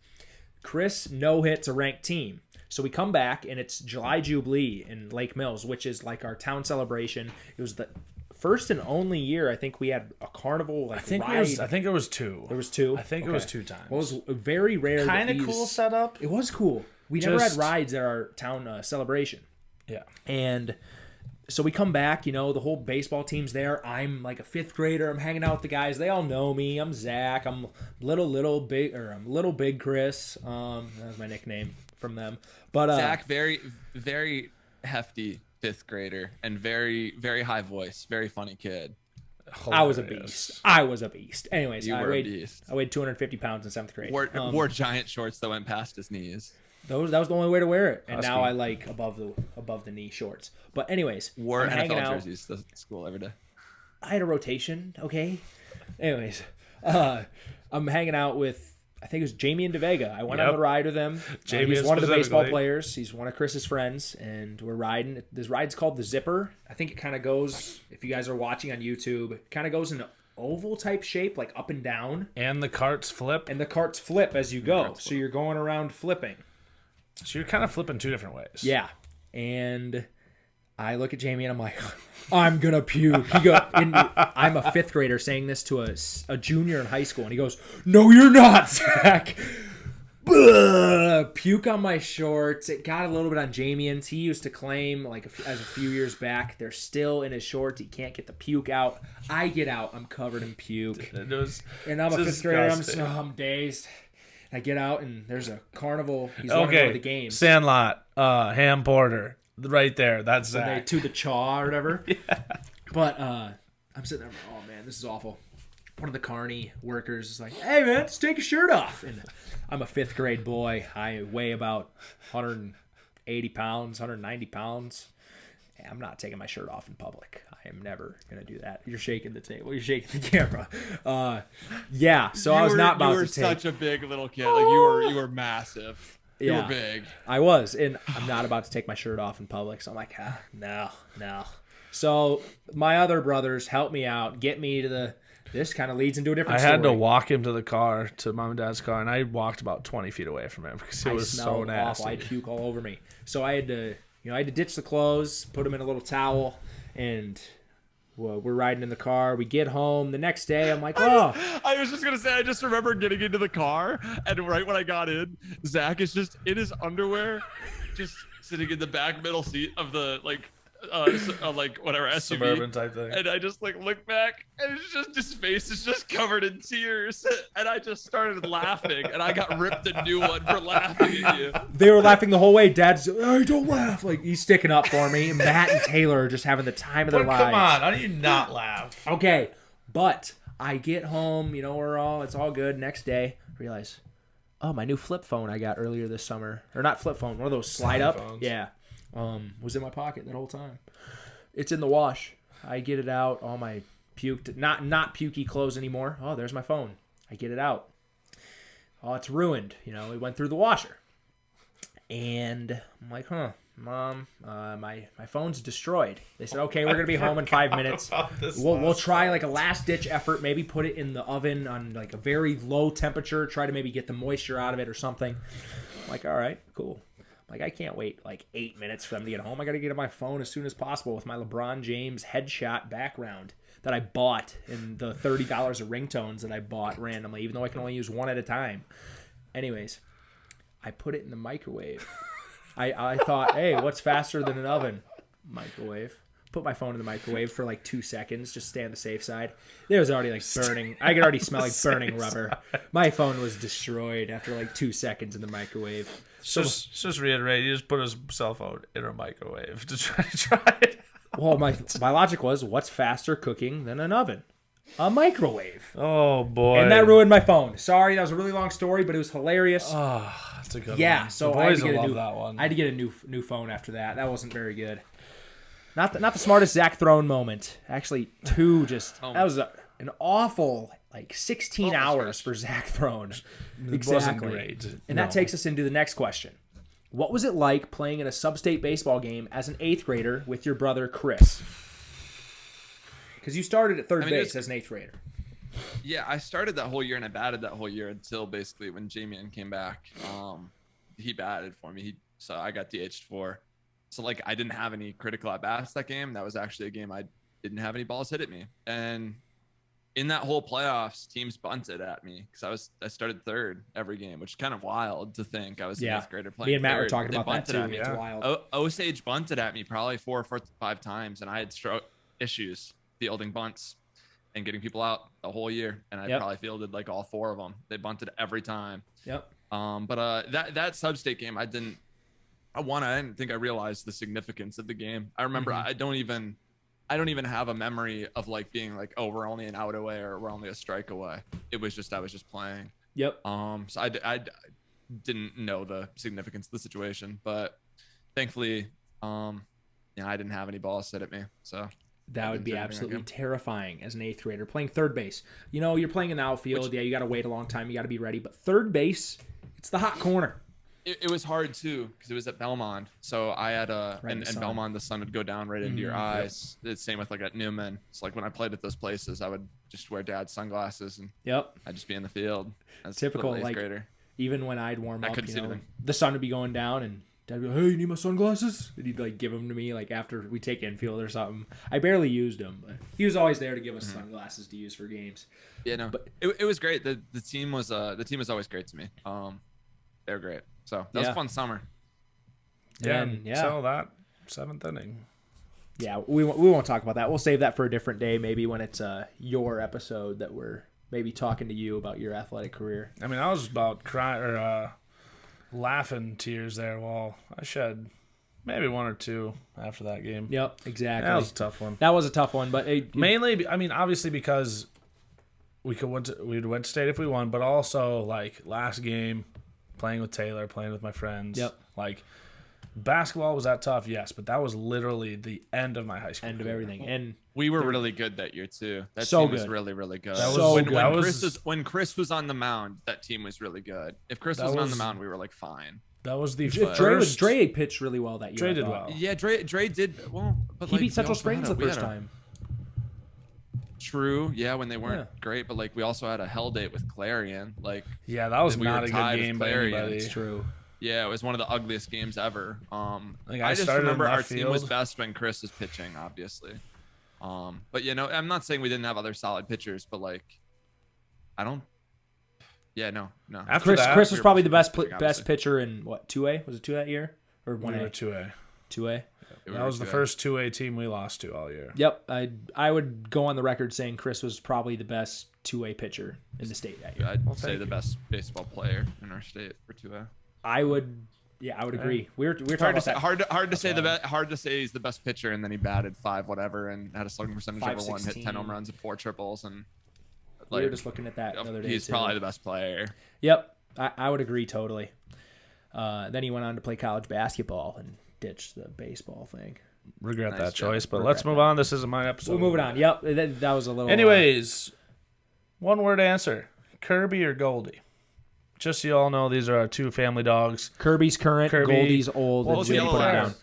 Chris no hits a ranked team. So we come back and it's July Jubilee in Lake Mills, which is like our town celebration. It was the first and only year I think we had a carnival like I think ride. it was 2. There was 2. I think it was 2 times. Well, it was very rare. Kind of that cool these- setup. It was cool. We never had Just- rides at our town celebration. Yeah. And so we come back, the whole baseball team's there. I'm like a 5th grader. I'm hanging out with the guys. They all know me. I'm Zach. I'm little big Chris. That was my nickname from them. But Zach, very, very hefty 5th grader and very, very high voice, very funny kid. I was a Hilarious. beast. Anyways, You I were a weighed beast. 250 pounds in 7th grade. Wore giant shorts that went past his knees. That was the only way to wear it. And Husky. now I like above the knee shorts. But anyways, Wore I'm hanging NFL out. jerseys to school every day. I had a rotation, okay? Anyways, I'm hanging out with, I think it was Jamie and DeVega. I went on Yep. the ride with him. Jamie he's one of the baseball specifically. players. He's one of Chris's friends, and we're riding. This ride's called the Zipper. I think it kind of goes, if you guys are watching on YouTube, it kind of goes in oval type shape, like up and down. And the carts flip. And the carts flip as you go. So you're going around flipping. So you're kind of flipping two different ways. Yeah. And I look at Jamie and I'm like, I'm going to puke. And I'm a 5th grader saying this to a junior in high school. And he goes, no, you're not, Zach. Puke on my shorts. It got a little bit on Jamien's. He used to claim, like as a few years back, they're still in his shorts. He can't get the puke out. I get out. I'm covered in puke. It was and I'm a 5th grader. I'm dazed. I get out and there's a carnival. He's going to go to the games. Sandlot, ham porter, right there. That's Zach. To the chaw or whatever. Yeah. But I'm sitting there. Oh man, this is awful. One of the carny workers is like, "Hey man, just take your shirt off." And I'm a 5th grade boy. I weigh about 180 pounds, 190 pounds. I'm not taking my shirt off in public. I am never gonna do that. You're shaking the table. You're shaking the camera. Yeah. So I was not about to take. You were such a big little kid. Like you were massive. You were big. I was, and I'm not about to take my shirt off in public. So I'm like, no. So my other brothers help me out, get me to this kind of leads into a different story. I had to walk him to the car, to mom and dad's car, and I walked about 20 feet away from him because it was so nasty. I had puke all over me. So I had to ditch the clothes, put them in a little towel, and we're riding in the car. We get home the next day. I'm like, oh. I was just going to say, I just remember getting into the car, and right when I got in, Zach is just in his underwear, just sitting in the back middle seat of the, like whatever SUV, suburban type thing, and I just look back, and it's just his face is just covered in tears, and I just started laughing, and I got ripped a new one for laughing at you. They were laughing the whole way. Dad's, hey, don't laugh. Like, he's sticking up for me. Matt and Taylor are just having the time of their lives. Come on, how do you not laugh? Okay, but I get home. It's all good. Next day, realize, oh, my new flip phone I got earlier this summer, or not flip phone, one of those slide up. Phones. Yeah. Was in my pocket that whole time. It's in the wash. I get it out. All my puked, not pukey clothes anymore. Oh, there's my phone. I get it out. Oh, it's ruined. It went through the washer. And I'm like, Mom, my phone's destroyed. They said, okay, we're gonna be home in 5 minutes. We'll try like a last ditch effort. Maybe put it in the oven on like a very low temperature. Try to maybe get the moisture out of it or something. I'm like, all right, cool. Like, I can't wait like 8 minutes for them to get home. I got to get on my phone as soon as possible with my LeBron James headshot background that I bought and the $30 of ringtones that I bought randomly, even though I can only use one at a time. Anyways, I put it in the microwave. I thought, hey, what's faster than an oven? Microwave. Put my phone in the microwave for like 2 seconds, just stay on the safe side. There was already like burning. I could already smell like burning rubber. My phone was destroyed after like 2 seconds in the microwave. So just reiterate, you just put his cell phone in a microwave to try it. Well, my logic was, what's faster cooking than an oven? A microwave. Oh boy! And that ruined my phone. Sorry, that was a really long story, but it was hilarious. Oh, that's a good one. Yeah, so I had to get that one. I had to get a new phone after that. That wasn't very good. Not the smartest Zach Throne moment. Actually, that was an awful 16 hours for Zach Throne. It wasn't great. And that takes us into the next question. What was it like playing in a sub-state baseball game as an 8th grader with your brother Chris? Because you started at third base as an 8th grader. Yeah, I started that whole year and I batted that whole year until basically when Jamien came back. He batted for me. So I got DH'd for. So I didn't have any critical at bats that game. That was actually a game I didn't have any balls hit at me. And in that whole playoffs, teams bunted at me because I started third every game, which is kind of wild to think. I was an 8th grader playing. Me and Matt third. were talking They about that too. Me. It's wild. Osage bunted at me probably 4 or 5 times, and I had issues fielding bunts and getting people out the whole year. And I probably fielded all 4 of them. They bunted every time. Yep. But that sub-state game, I didn't think I realized the significance of the game. I remember I don't even have a memory of being oh, we're only an out away or we're only a strike away. It was just I was just playing. Yep. So I didn't know the significance of the situation, but thankfully, I didn't have any balls hit at me. So that would be absolutely terrifying as an 8th grader playing third base. You're playing in the outfield. You got to wait a long time. You got to be ready. But third base, it's the hot corner. It was hard too because it was at Belmont, so I had and Belmont the sun would go down right into your eyes. It's same with at Newman. It's when I played at those places, I would just wear dad's sunglasses and Yep. I'd just be in the field as Typical, a little eighth like, grader. Even when I'd warm I up, couldn't see anything. the sun would be going down, and Dad would be like, "Hey, you need my sunglasses?" And he'd like give them to me like after we take infield or something. I barely used them, but he was always there to give us sunglasses to use for games. Yeah, no, But- it was great. The team was always great to me. They were great. So that was a fun summer. Yeah, And, so that 7th inning. Yeah, we won't talk about that. We'll save that for a different day, maybe when it's your episode that we're maybe talking to you about your athletic career. I mean, I was about crying or laughing tears there while I shed maybe 1 or 2 after that game. Yep, exactly. That was a tough one. That was a tough one, but Mainly, I mean, obviously because we'd went to state if we won, but also like last game, playing with Taylor, playing with my friends. Yep. Like basketball was that tough, yes, but that was literally the end of my high school. end of career. everything. And We were really good that year too. That So team was good. really, really good. That was So when, good. when That Chris was- when Chris was on the mound, that team was really good. If Chris That wasn't on the was- mound, we were like fine. That was the Dre pitched really well that year. Dre I did thought. well. Yeah, Dre did well, but He like, beat we Central also Springs had the we first had a- time. True, yeah, when they weren't Yeah. great, but like we also had a hell date with Clarion. Like, Yeah, that was We were not a tied good with game by Clarion. anybody. It's true. yeah, it was one of the ugliest games ever. Like, I I just started in remember our left team was field. best when Chris was pitching, obviously. But you know, I'm not saying we didn't have other solid pitchers, but like, I don't. Yeah, no. After that, Chris was we were probably the best pitching, best obviously. pitcher in what 2A? Was it 2 that year or we 1A? were 2A. 2A. We That were was the 2A. first 2A team we lost to all year. Yep, I would go on the record saying Chris was probably the best 2A pitcher in the state that year. I'd Well, say thank the you. best baseball player in our state for 2A. I would agree. We were talking Hard to about say. that. Hard to say hard to say he's the best pitcher, and then he batted 5 whatever and had a slugging percentage over 1, hit 10 home 516. runs and 4 triples, and We were like just looking at that the other day. he's too. probably the best player. Yep, I would agree totally. Then he went on to play college basketball and ditched the baseball thing. Regret Nice that job. choice, but Regret let's move on. This isn't my episode. We're moving on. Yep, that was a little. Anyways, one word answer: Kirby or Goldie. Just so you all know, these are our 2 family dogs. Kirby's current, Kirby. Goldie's old. Both and Jim yellow put it labs. down.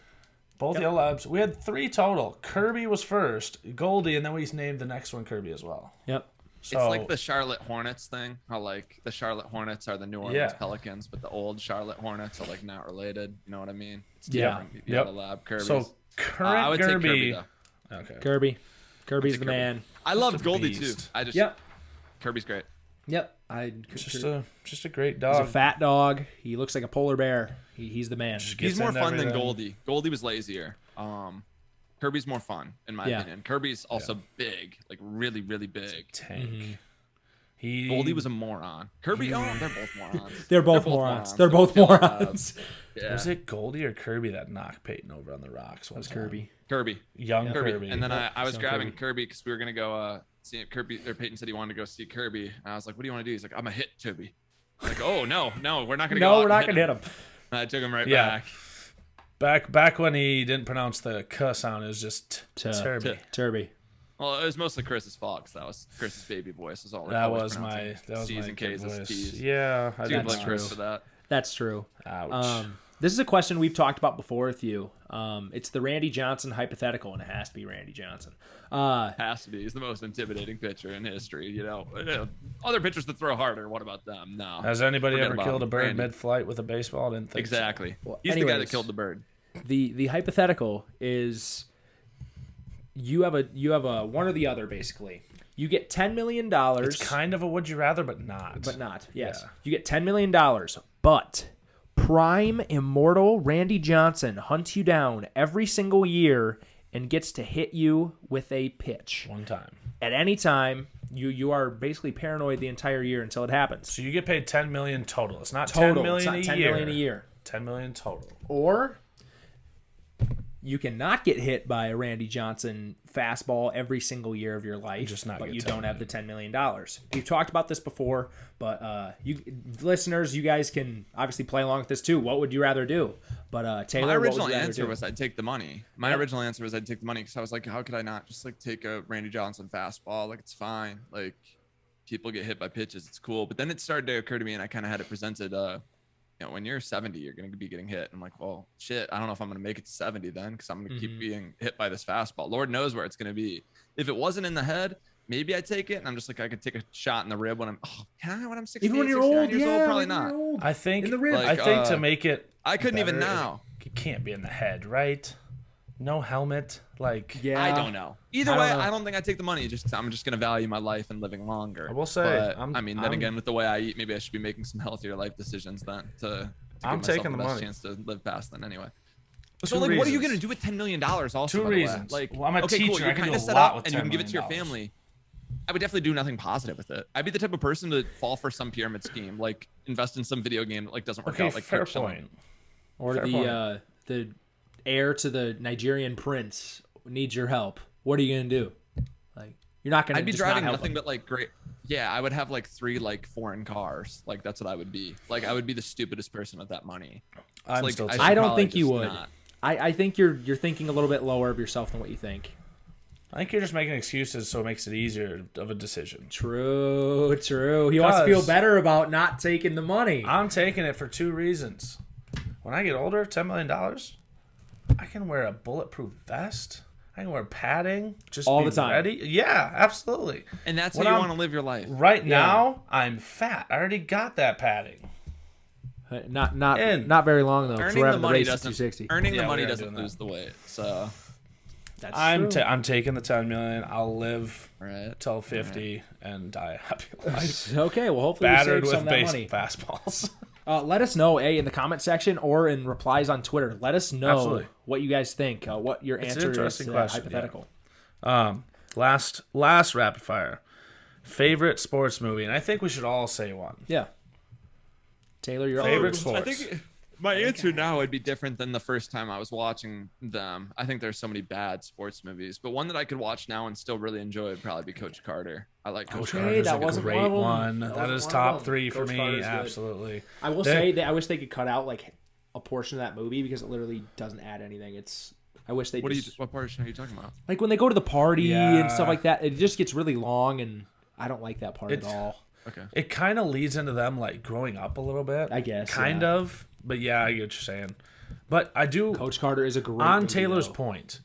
Both Yep. yellow labs. We had 3 total. Kirby was first, Goldie, and then we named the next one Kirby as well. Yep. So It's like the Charlotte Hornets thing. How like the Charlotte Hornets are the New Orleans Yeah. Pelicans, but the old Charlotte Hornets are like not related. You know what I mean? It's Yeah. different. Yep. The lab Kirby's. so current I would take Kirby. Kirby though. Okay. Kirby's the Kirby. man. I loved a Goldie too. beast. I just Yep. Kirby's great. Yep. Just a great He's dog. a fat dog. He looks like a polar bear. He's the man. Just He's gets more into fun than everything. Goldie. Goldie was lazier. Kirby's more fun in my Yeah. opinion. Kirby's also big, like really, really big. Tank. Mm-hmm. He Goldie was a moron. Kirby, oh, they're both morons. They're both morons. They're both morons. Yeah. Was it Goldie or Kirby that knocked Peyton over on the rocks? That was Kirby. Young Kirby. Kirby. And then I was Young grabbing Kirby. Kirby because we were gonna go see Kirby. Or Peyton said he wanted to go see Kirby, and I was like, "What do you want to do?" He's like, "I'm gonna hit Kirby." I'm like, "Oh no, we're not gonna go." No, out we're and not gonna hit him. And I took him right Yeah. back. Back when he didn't pronounce the "k" sound, it was just Turby. Turby. Well, it was mostly Chris's fault because that was Chris's baby voice. Was all That always was my pronouncing C's my and kid K's as voice. T's. Yeah, I So you can did blame Chris true. for that. That's true. Ouch. This is a question we've talked about before with you. It's the Randy Johnson hypothetical, and it has to be Randy Johnson. Has to be. He's the most intimidating pitcher in history. You know, other pitchers that throw harder. What about them? No. Has anybody Forget ever about killed a him. bird Randy. mid-flight with a baseball? Didn't think so. Exactly. Well, He's the guy that anyways. killed the bird. The hypothetical is you have a one or the other basically. You get $10 million. It's kind of a would you rather, but not. But not. Yes. Yeah. You get $10 million, but prime immortal Randy Johnson hunts you down every single year and gets to hit you with a pitch. One time. At any time, you are basically paranoid the entire year until it happens. So you get paid $10 million total. It's not Total. $10 million It's not a $10 year. million a year. $10 million total. Or you cannot get hit by a Randy Johnson fastball every single year of your life, Just not but get you 10 don't have the $10 million. We've talked about this before, but you listeners, you guys can obviously play along with this too. What would you rather do? But Taylor, My what would original you rather answer do? was I'd take the money. My original answer was I'd take the money because I was like, how could I not just like take a Randy Johnson fastball? Like it's fine. Like people get hit by pitches, it's cool. But then it started to occur to me, and I kind of had it presented. You know, when you're 70, you're going to be getting hit. I'm like, well, shit, I don't know if I'm going to make it to 70 then because I'm going to keep being hit by this fastball. Lord knows where it's going to be. If it wasn't in the head, maybe I take it. And I'm just like, I could take a shot in the rib when I'm 60, Even when you're 69 old, years yeah, old, probably when you're not. old. I think In the rib. I think to make it, I couldn't even better, now. It can't be in the head, right? No helmet, like. Yeah, I don't know. Either I don't way, know. I don't think I take the money. I'm just gonna value my life and living longer. I will say, But, then again, with the way I eat, maybe I should be making some healthier life decisions then to give myself taking the the best money. chance to live past then anyway. So Two like, what are you reasons. gonna do with $10 million? Also, Two by the way? reasons. Like, Well, I'm a okay, teacher. cool. You're I can kind do of a set lot up, with and you $10 can give it to your million. family. I would definitely do nothing positive with it. I'd be the type of person to fall for some pyramid scheme, like invest in some video game that like doesn't work Okay, out. Like fair Quick Selling. point. Or Fair the heir to the Nigerian prince needs your help. What are you gonna do? Like, you're not gonna. I'd be just not driving help nothing him. but like great. Yeah, I would have like 3 like foreign cars. Like that's what I would be. Like I would be the stupidest person with that money. I'm like, still. I taking I should don't probably think you just would. not. I think you're thinking a little bit lower of yourself than what you think. I think you're just making excuses so it makes it easier of a decision. True. He wants to feel 'Cause- better about not taking the money. I'm taking it for 2 reasons. When I get older, $10 million, I can wear a bulletproof vest. I can wear padding. Just All be the time. ready. Yeah, absolutely. And that's When how you I'm- want to live your life. Right Yeah. now, I'm fat. I already got that padding. Not very long though. 'cause Earning we're the having money race at doesn't. 260. Earning Yeah, the we money are doesn't doing that. lose the weight. So That's I'm true. I'm taking the 10 million. I'll live right. till 50 and die a happy life. Okay, well, hopefully Battered we save some with of that base money. fastballs. Let us know, in the comment section or in replies on Twitter. Let us know Absolutely. what you guys think. What your It's an answer is interesting to that question, hypothetical. Last rapid fire. Favorite sports movie, and I think we should all say one. Yeah. Taylor, your Favorite own. sports. I think my answer now would be different than the first time I was watching them. I think there's so many bad sports movies, but one that I could watch now and still really enjoy would probably be Coach Carter. I like Coach Coach Okay, Carter's that a wasn't great one of them. one. That That wasn't is one of top them. 3 for Coach me. Carter's good. Absolutely. I will They- say that I wish they could cut out like a portion of that movie because it literally doesn't add anything. I wish they What portion are you talking about? like when they go to the party Yeah. and stuff like that. It just gets really long, and I don't like that part at all. Okay. It kind of leads into them like growing up a little bit. I guess, Kind yeah. of. But yeah, I get what you're saying. But I do. Coach Carter is a great On movie, Taylor's though. point,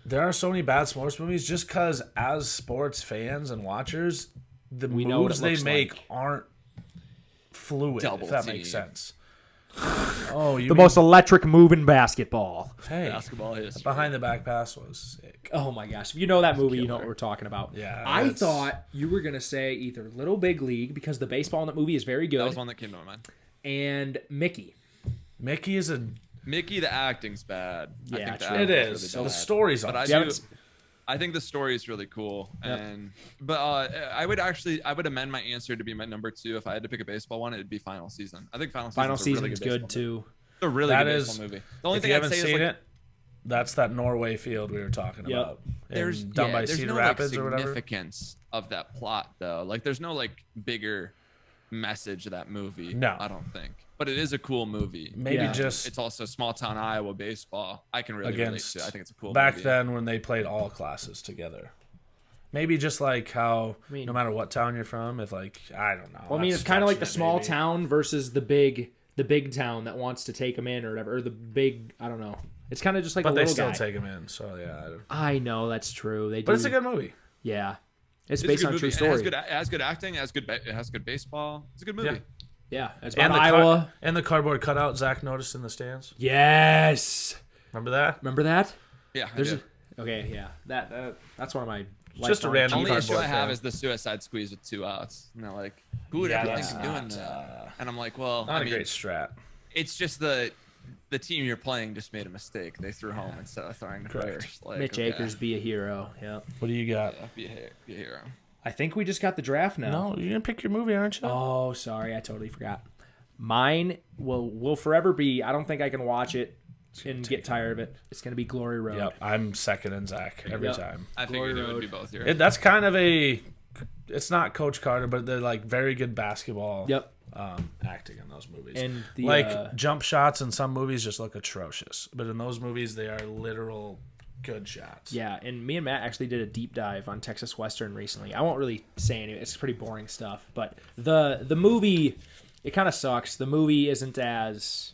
there are so many bad sports movies just because, as sports fans and watchers, the We know what moves it they looks make like. aren't fluid. Double if that team. makes sense. Oh, you The mean, most electric move in basketball. hey, Basketball history. behind the back pass was sick. Oh my gosh. If you know that movie, you know what we're talking about. Yeah, I that's- thought you were going to say either Little Big League because the baseball in that movie is very good, That was one that came to my mind. and Mickey. Mickey is a. Mickey, the acting's bad. I Yeah, think the true. It acting's is. really The bad. story's But awesome. I think the story is really cool. Yep. But I would amend my answer to be my number 2 if I had to pick a baseball one. It'd be Final Season. I think Final Final Season's a season's really good baseball movie. too. It's a really That good is- baseball movie. The only If thing you I'd haven't say is seen like, it, that's that Norway field we were talking Yep. about. there's Done by there's Cedar no Rapids like or whatever. significance of that plot though. Like there's no like bigger message of that movie. No. I don't think. But it is a cool movie. Maybe Yeah. just It's also small town Iowa baseball. I can really against relate to. I think it's a cool back movie. then when they played all classes together. Maybe just like how I mean- no matter what town you're from, if like I don't know. Well, I mean, that's it's kind of like the stretching it, small maybe. town versus the big town that wants to take them in or whatever, or the big. I don't know. It's kind of just like But a they little still guy. take them in, so yeah. I don't- I know that's true. They do. But it's a good movie. Yeah, it's It's a based good on a true movie. story. It has good acting. It has good baseball. It's a good movie. Yeah. Yeah, it's And about the Iowa. and the cardboard cutout Zach noticed in the stands. Yes, Remember that? remember that? Yeah, I There's do. Okay, yeah. That's one of my. Just a lifelong random Only issue cardboard I have fan. is the suicide squeeze with 2 outs. You know, like who would Yeah, ever that's think of doing not, that? And I'm like, well, Not I a mean, great strat. it's just the team you're playing just made a mistake. They threw home instead of throwing to Correct. first. Like, Mitch okay. Akers, be a hero. Yeah. What do you got? Yeah, be a hero. I think we just got the draft now. No, you're gonna pick your movie, aren't you? Oh, sorry, I totally forgot. Mine will forever be. I don't think I can watch it and get tired of it. It's gonna be Glory Road. Yep, I'm second in Zach every Yep. time. I Glory figured it Road. would be both here. That's kind of a. It's not Coach Carter, but they're like very good basketball. Yep. Acting in those movies. And the like jump shots in some movies just look atrocious, but in those movies they are literal good shots. yeah, and me and Matt actually did a deep dive on Texas Western recently. I won't really say any. It's pretty boring stuff, but the movie, it kind of sucks. The movie isn't as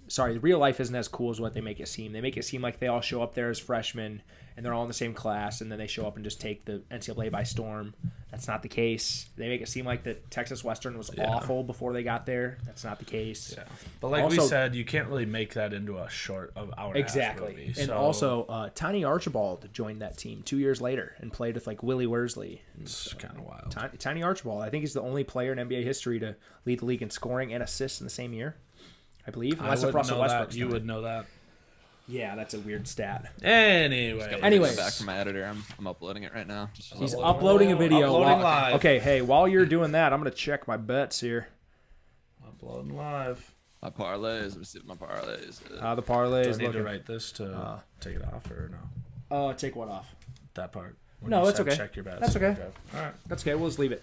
sorry, real life isn't as cool as what they make it seem. They make it seem like they all show up there as freshmen and they're all in the same class, and then they show up and just take the NCAA by storm. That's not the case. They make it seem like that Texas Western was awful before they got there. That's not the case. Yeah. But like we said, you can't really make that into a short of hour exactly. movie, And so also, Tiny Archibald joined that team 2 years later and played with like Willie Worsley. it's kind of wild. Tiny Archibald, I think he's the only player in NBA history to lead the league in scoring and assists in the same year, I believe. I would know that. You would know that. Yeah, that's a weird stat. Anyway, back from my editor. I'm uploading it right now. He's uploading a video. Uploading live. Okay, hey, while you're doing that, I'm going to check my bets here. Uploading live. My parlays. Let me see what my parlays. The parlays. Do I need to write this to take it off or no? Take what off? That part. No, that's okay. Check your bets. That's okay. All right. That's okay. We'll just leave it.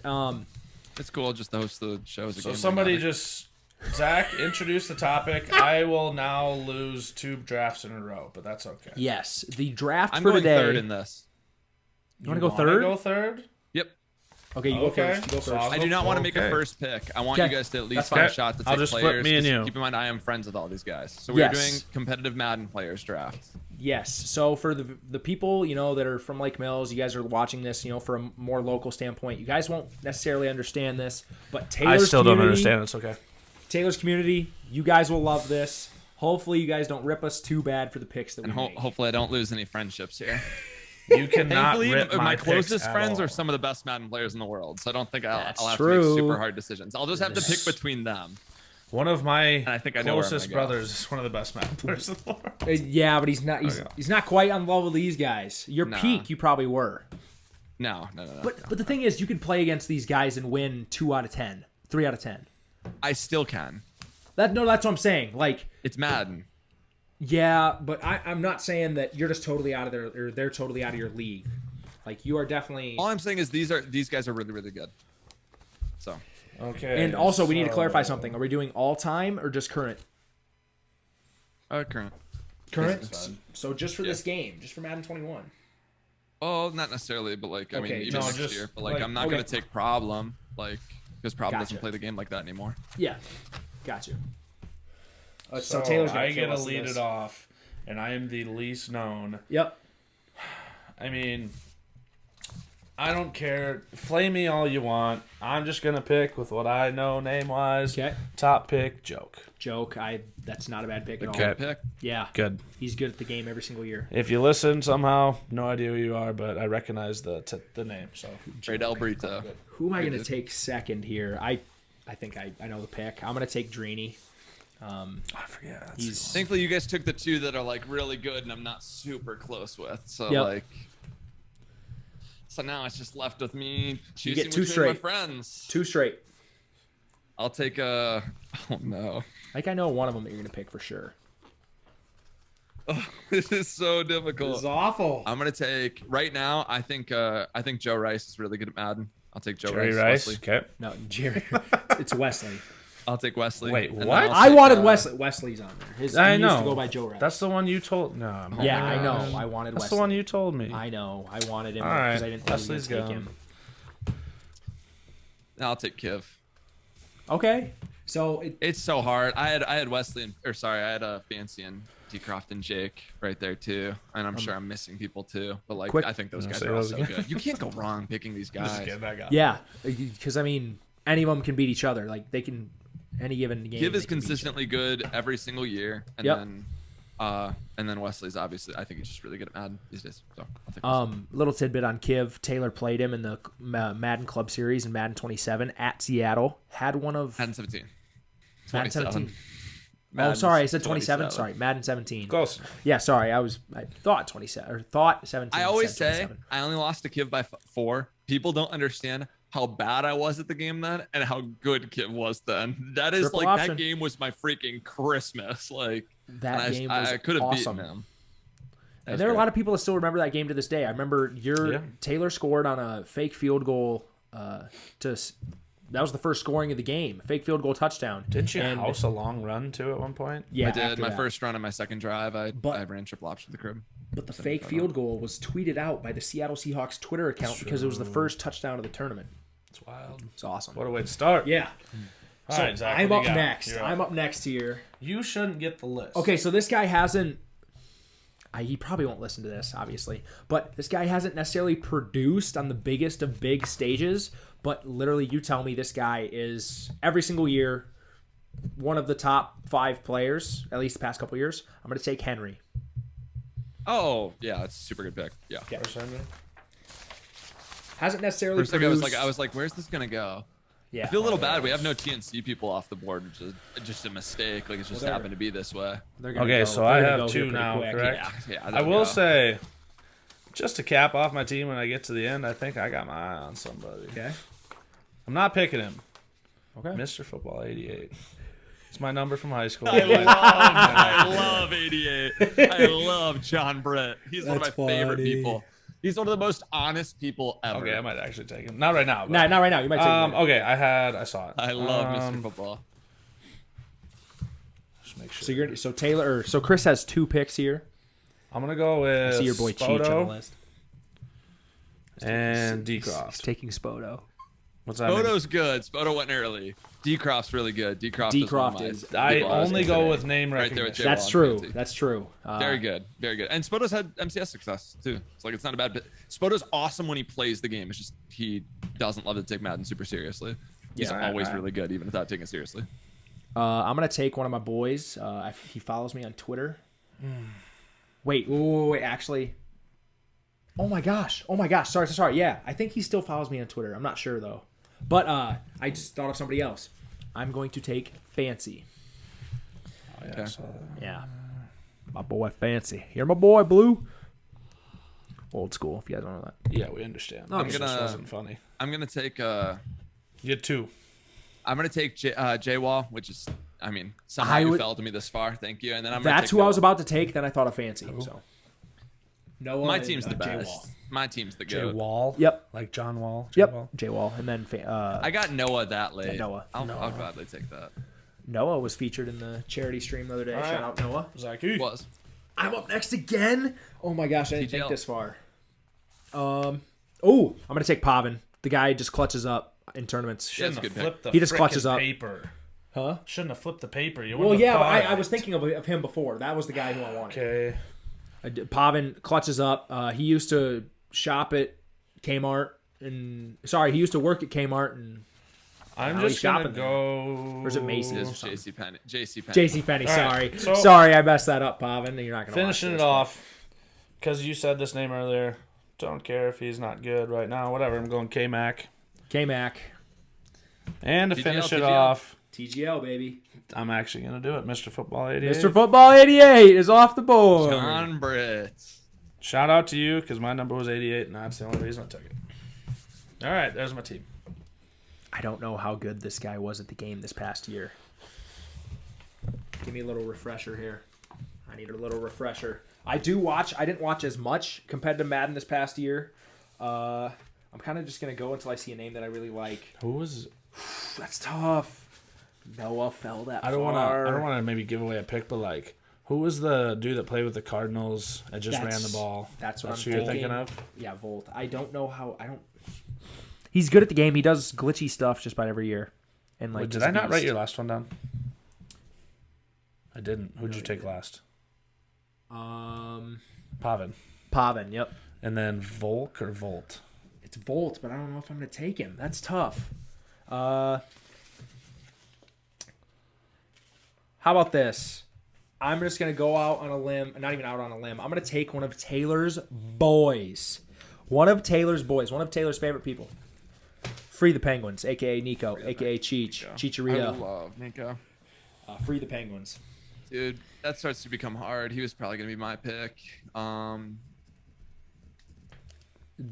It's cool just to host the shows. So somebody just Zach introduce the topic. I will now lose 2 drafts in a row, but that's okay. Yes, the draft I'm for going today. third in this. You want to go third? Go third. Yep. Okay, you go first. You go So first. I do not want to make a first pick. I want you guys to at least find a shot to take I'll just players. flip me and you. Keep in mind, I am friends with all these guys. So we're Yes. doing competitive Madden players draft. Yes. So for the people, that are from Lake Mills, you guys are watching this, from a more local standpoint, you guys won't necessarily understand this, but Taylor's I still don't community- understand. It's okay. Taylor's community, you guys will love this. Hopefully you guys don't rip us too bad for the picks that we And make. hopefully I don't lose any friendships here. You cannot Thankfully, rip my picks closest at friends all. are some of the best Madden players in the world, so I don't think I'll have to true. make super hard decisions. I'll just have to pick between them. One of my I think I know where I'm closest gonna go. brothers is one of the best Madden players in the world. Yeah, but he's not. He's not quite on level with these guys. Your Nah. peak, you probably were. No. But the thing is, you could play against these guys and win 2 out of 10, 3 out of 10. I still can. That's what I'm saying. Like, It's Madden. yeah, but I'm not saying that you're just totally out of their, or they're totally out of your league. Like, you are definitely. All I'm saying is these guys are really, really good. So Okay. And also, we need to clarify something. Are we doing all time or just current? current. Current. So just for this game, just for Madden 21. Oh, not necessarily, but like Okay, even no, next just, year. But like, like- I'm not gonna take Problem, like, because Problem Gotcha. doesn't play the game like that anymore. Yeah, got you. So So Taylor's gonna I kill get us to in lead this. it off, and I am the least known. Yep. I mean, I don't care. Flame me all you want. I'm just gonna pick with what I know name wise. Okay. Top pick, Joke. Joke. That's not a bad pick at all. Okay. Pick. Yeah. Good. He's good at the game every single year. If you listen somehow, no idea who you are, but I recognize the name. So Trade El Brito. Who am I going to take second here? I think I know the pick. I'm going to take Dreeny. I forget. He's Thankfully, you guys took the 2 that are like really good, and I'm not super close with. So Yep. like, so now it's just left with me choosing get 2 between straight. my friends. 2 straight. I'll take a. Oh no. Like I know one of them that you're going to pick for sure. Oh, this is so difficult. awful. I'm gonna take right now. I think Joe Rice is really good at Madden. I'll take Joe Jerry Rice. Rice. Wesley. Okay. No, Jerry. It's Wesley. I'll take Wesley. Wait, And then what? I'll I take, wanted Wesley. Wesley's on there. He I used know. to go by Joe Rice. That's the one you told. No. Yeah, I man. know. I wanted That's Wesley. the one you told me. I know. I wanted him All because right. I didn't think Wesley's he was gone. take him. I'll take Kiv. Okay. So It's so hard. I had Wesley I had Fancy and Decroft and Jake right there too, and I'm sure I'm missing people too. But like, Quick- I think those You wanna guys say are all those so again? good. You can't go wrong picking these Just guys. kidding, that guy. yeah, because I mean, any of them can beat each other. Like they can, any given game. Kiv they is can beat each consistently good every single year, and Yep. then Wesley's obviously. I think he's just really good at Madden these days. So I'll take Wesley. Little tidbit on Kiv. Taylor played him in the Madden Club Series in Madden 27 at Seattle. Had one of Madden 17. Madden 17. 27. Oh, Madden sorry, I said 27. 27. Sorry, Madden 17. Close. Yeah, sorry, I thought 27 or thought 17. I always said say 27. I only lost to Kiv by 4. People don't understand how bad I was at the game then and how good Kiv was then. That is Triple like option. that game was my freaking Christmas. Like that and game was I could have awesome. beaten him. And there are a lot of people that still remember that game to this day. I remember Yeah. Taylor scored on a fake field goal. That was the first scoring of the game. Fake field goal touchdown. Didn't you And- house a long run too at one point? Yeah, I did after my that. first run on my second drive. I But- ran triple option to the crib. But the fake field goal was tweeted out by the Seattle Seahawks Twitter account because it was the first touchdown of the tournament. It's wild. It's awesome. What a way to start. Yeah. All So right, Zach, I'm what up do you got? next. You're I'm up next here. You shouldn't get the list. Okay, so this guy hasn't. He probably won't listen to this, obviously, but this guy hasn't necessarily produced on the biggest of big stages. But literally, you tell me this guy is every single year one of the top 5 players, at least the past couple years. I'm going to take Henry. Oh, yeah, that's a super good pick. Yeah. First Henry? Hasn't necessarily First, produced. I was like, where's this gonna go? Yeah, I feel a little bad. We have no TNC people off the board, which is just a mistake. Like, it's just Well, happened to be this way. They're gonna Okay, go- so they're I gonna have go here 2 pretty now, quick. correct? Yeah. I will say, just to cap off my team when I get to the end, I think I got my eye on somebody. Okay. I'm not picking him. Okay. Mr. Football 88. It's my number from high school. I love 88. I love John Britt. He's one of my That's favorite funny. people. He's one of the most honest people ever. Okay, I might actually take him. Not right now. But, Nah, not right now. You might take him. okay, I saw it. I love Mr. Football. Just make sure. So you're so Taylor or so Chris has 2 picks here. I'm gonna go I with see your boy Cheech on the Spoto list. and He's Decroft. taking Spoto. What's that? mean? Spoto good. Spoto went early. Decroft's really good. Decroft is- I people was only today. go with name Right there with recognition. Jay That's Wall true. and Fancy. That's true. Very good. Very good. And Spoto's had MCS success too. It's like it's not a bad bit. Spoto's awesome when he plays the game. It's just he doesn't love to take Madden super seriously. He's Yeah, always right. really good, even without taking it seriously. I'm gonna take one of my boys. He follows me on Twitter. Wait. Actually, oh my gosh. Sorry. Yeah, I think he still follows me on Twitter. I'm not sure though. But I just thought of somebody else. I'm going to take Fancy. Oh, yeah, I Okay. saw that. Yeah, my boy Fancy. You're my boy Blue. Old school. If you guys don't know that. Yeah, we understand. I'm This gonna- wasn't funny. I'm gonna take You get 2. J Wall, which is somehow I you would- fell to me this far. Thank you. And then I'm gonna That's take who I was Noah. about to take. Then I thought of Fancy. So Noah. My and, team's the Jay best. Wall. My team's the Jay goat. Wall. Yep. Like John Wall. Yep. Wall. Jay Wall, and then I got Noah that late. Noah. I'll gladly take that. Noah was featured in the charity stream the other day. All right. Shout out Noah. Zachy. Was. I'm up next again. Oh my gosh, I didn't think TGL. this far. I'm gonna take Pavin. The guy just clutches up in tournaments. Shouldn't That's a have good flipped the He just clutches frickin' up. paper. Huh? Shouldn't have flipped the paper. You Well, wouldn't yeah, have but thought I it. was thinking of him before. That was the guy who I wanted. Okay. Pavin clutches up. He used to shop at Kmart, he used to work at Kmart and I'm Now just he's gonna shopping there. go. Or is it Macy's? It's JC Penney. JC Penney. All right, Sorry, so- sorry, I messed that up, Pavin. You're not gonna Finishing watch it this, off because you said this name earlier. Don't care if he's not good right now. Whatever. I'm going K-Mac. but K-Mac, And to TGL, finish it TGL. off, TGL baby. I'm actually gonna do it. Mr. Football 88. Mr. Football 88 is off the board. John Britt. Shout out to you because my number was 88, and that's the only reason I took it. All right, there's my team. I don't know how good this guy was at the game this past year. Give me a little refresher here. I need a little refresher. I didn't watch as much competitive Madden this past year. I'm kind of just going to go until I see a name that I really like. Who was? That's tough. Noah fell that I don't far. want to maybe give away a pick, but like, who was the dude that played with the Cardinals and just ran the ball? That's what That's I'm who you're thinking thinking. of. Yeah, Volt. I don't know how. He's good at the game. He does glitchy stuff just about every year. And like, Wait, did just I not write beast. your last one down? I didn't. Who'd No, you you take didn't. last? Pavin. Pavin. Yep. And then Volk or Volt? It's Volt, but I don't know if I'm going to take him. That's tough. How about this? I'm just going to go out on a limb. Not even out on a limb. I'm going to take one of Taylor's boys. One of Taylor's favorite people. Free the Penguins, a.k.a. Nico, a.k.a. Cheech. I Chicharito. love Nico. Free the Penguins. Dude, that starts to become hard. He was probably going to be my pick.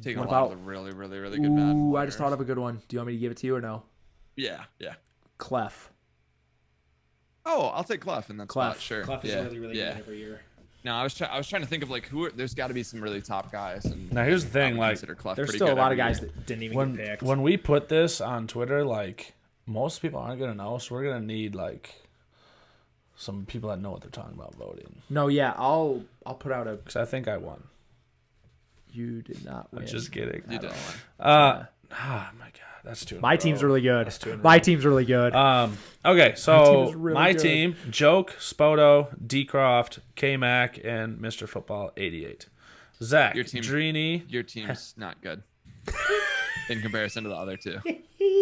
Taking What a lot about- of the really, really, really good Madden Ooh, I just players. thought of a good one. Do you want me to give it to you or no? Yeah. Clef. Oh, I'll take Clef in that Clef. spot. Sure. Clef is yeah. really, really yeah. good every year. No, I was trying to think of like there's got to be some really top guys. And Now, here's the I thing, would like, consider Clef There's pretty still a good lot of every guys year. that didn't even When get picked. when we put this on Twitter, like most people aren't gonna know, so we're gonna need like some people that know what they're talking about voting. No, yeah, I'll put out a. Because I think I won. You did not win. I'm just kidding. You did. Oh my god, that's two. My team's really good. That's two in a My row. team's really good. Okay, so really my good. team: Joke, Spoto, D Croft, K Mac, and Mr. Football 88. Zach, Your team- Drini. Your team's not good in comparison to the other two.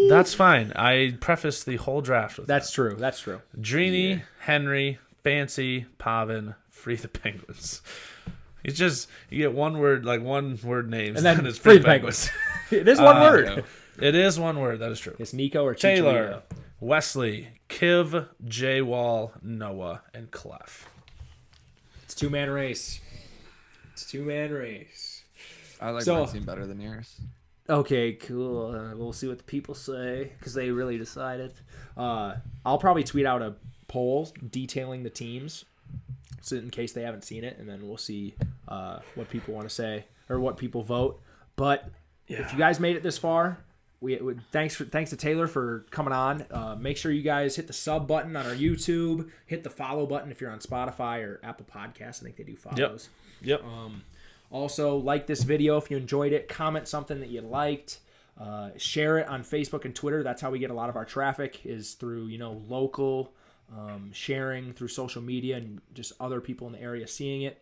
That's fine. I prefaced the whole draft with That's true. That's true. that. Drini, Henry, Fancy, Pavin, Free the Penguins. It's just you get one word names, And then it's Free the Penguins. It is one word. It is one word. That is true. It's Nico or Taylor, Chicharito. Wesley, Kiv, J Wall, Noah, and Clef. It's 2-man race. It's 2-man race. I like So- my team better than yours. Okay, cool. We'll see what the people say because they really decided. I'll probably tweet out a poll detailing the teams, so in case they haven't seen it, and then we'll see what people want to say or what people vote. But if you guys made it this far, thanks to Taylor for coming on. Make sure you guys hit the sub button on our YouTube. Hit the follow button if you're on Spotify or Apple Podcasts. I think they do follows. Yep. Also, like this video if you enjoyed it. Comment something that you liked. Share it on Facebook and Twitter. That's how we get a lot of our traffic, is through local sharing through social media and just other people in the area seeing it.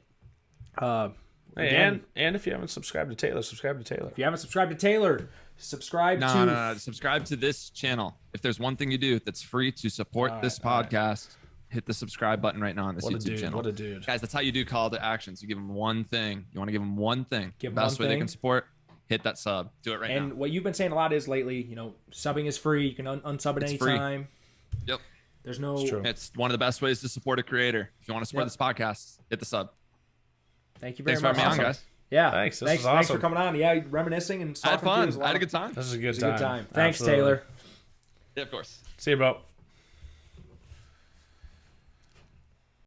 Again, And if you haven't subscribed to Taylor, subscribe to Taylor. if you haven't subscribed to Taylor, subscribe to. No. Subscribe to this channel. If there's one thing you do that's free to support this podcast, hit the subscribe button right now on this What a YouTube dude! channel. What a dude! Guys, that's how you do call to actions. You give them one thing. You want to give them one thing. Give The them best one way they thing. can support, hit that sub. Do it right And now. what you've been saying a lot is lately, subbing is free. You can unsub at It's any free. time. Yep. There's no. It's true. It's one of the best ways to support a creator. If you want to support Yep. this podcast, hit the sub. Thank you very Thanks for much. having me on, guys. Yeah. Thanks. This Thanks, was thanks for awesome. coming on. Yeah, reminiscing and I had talking to you fun. was a I had a lot good time. This is a good It was a time. good time. Thanks, Absolutely. Taylor. Yeah, of course. See you, bro.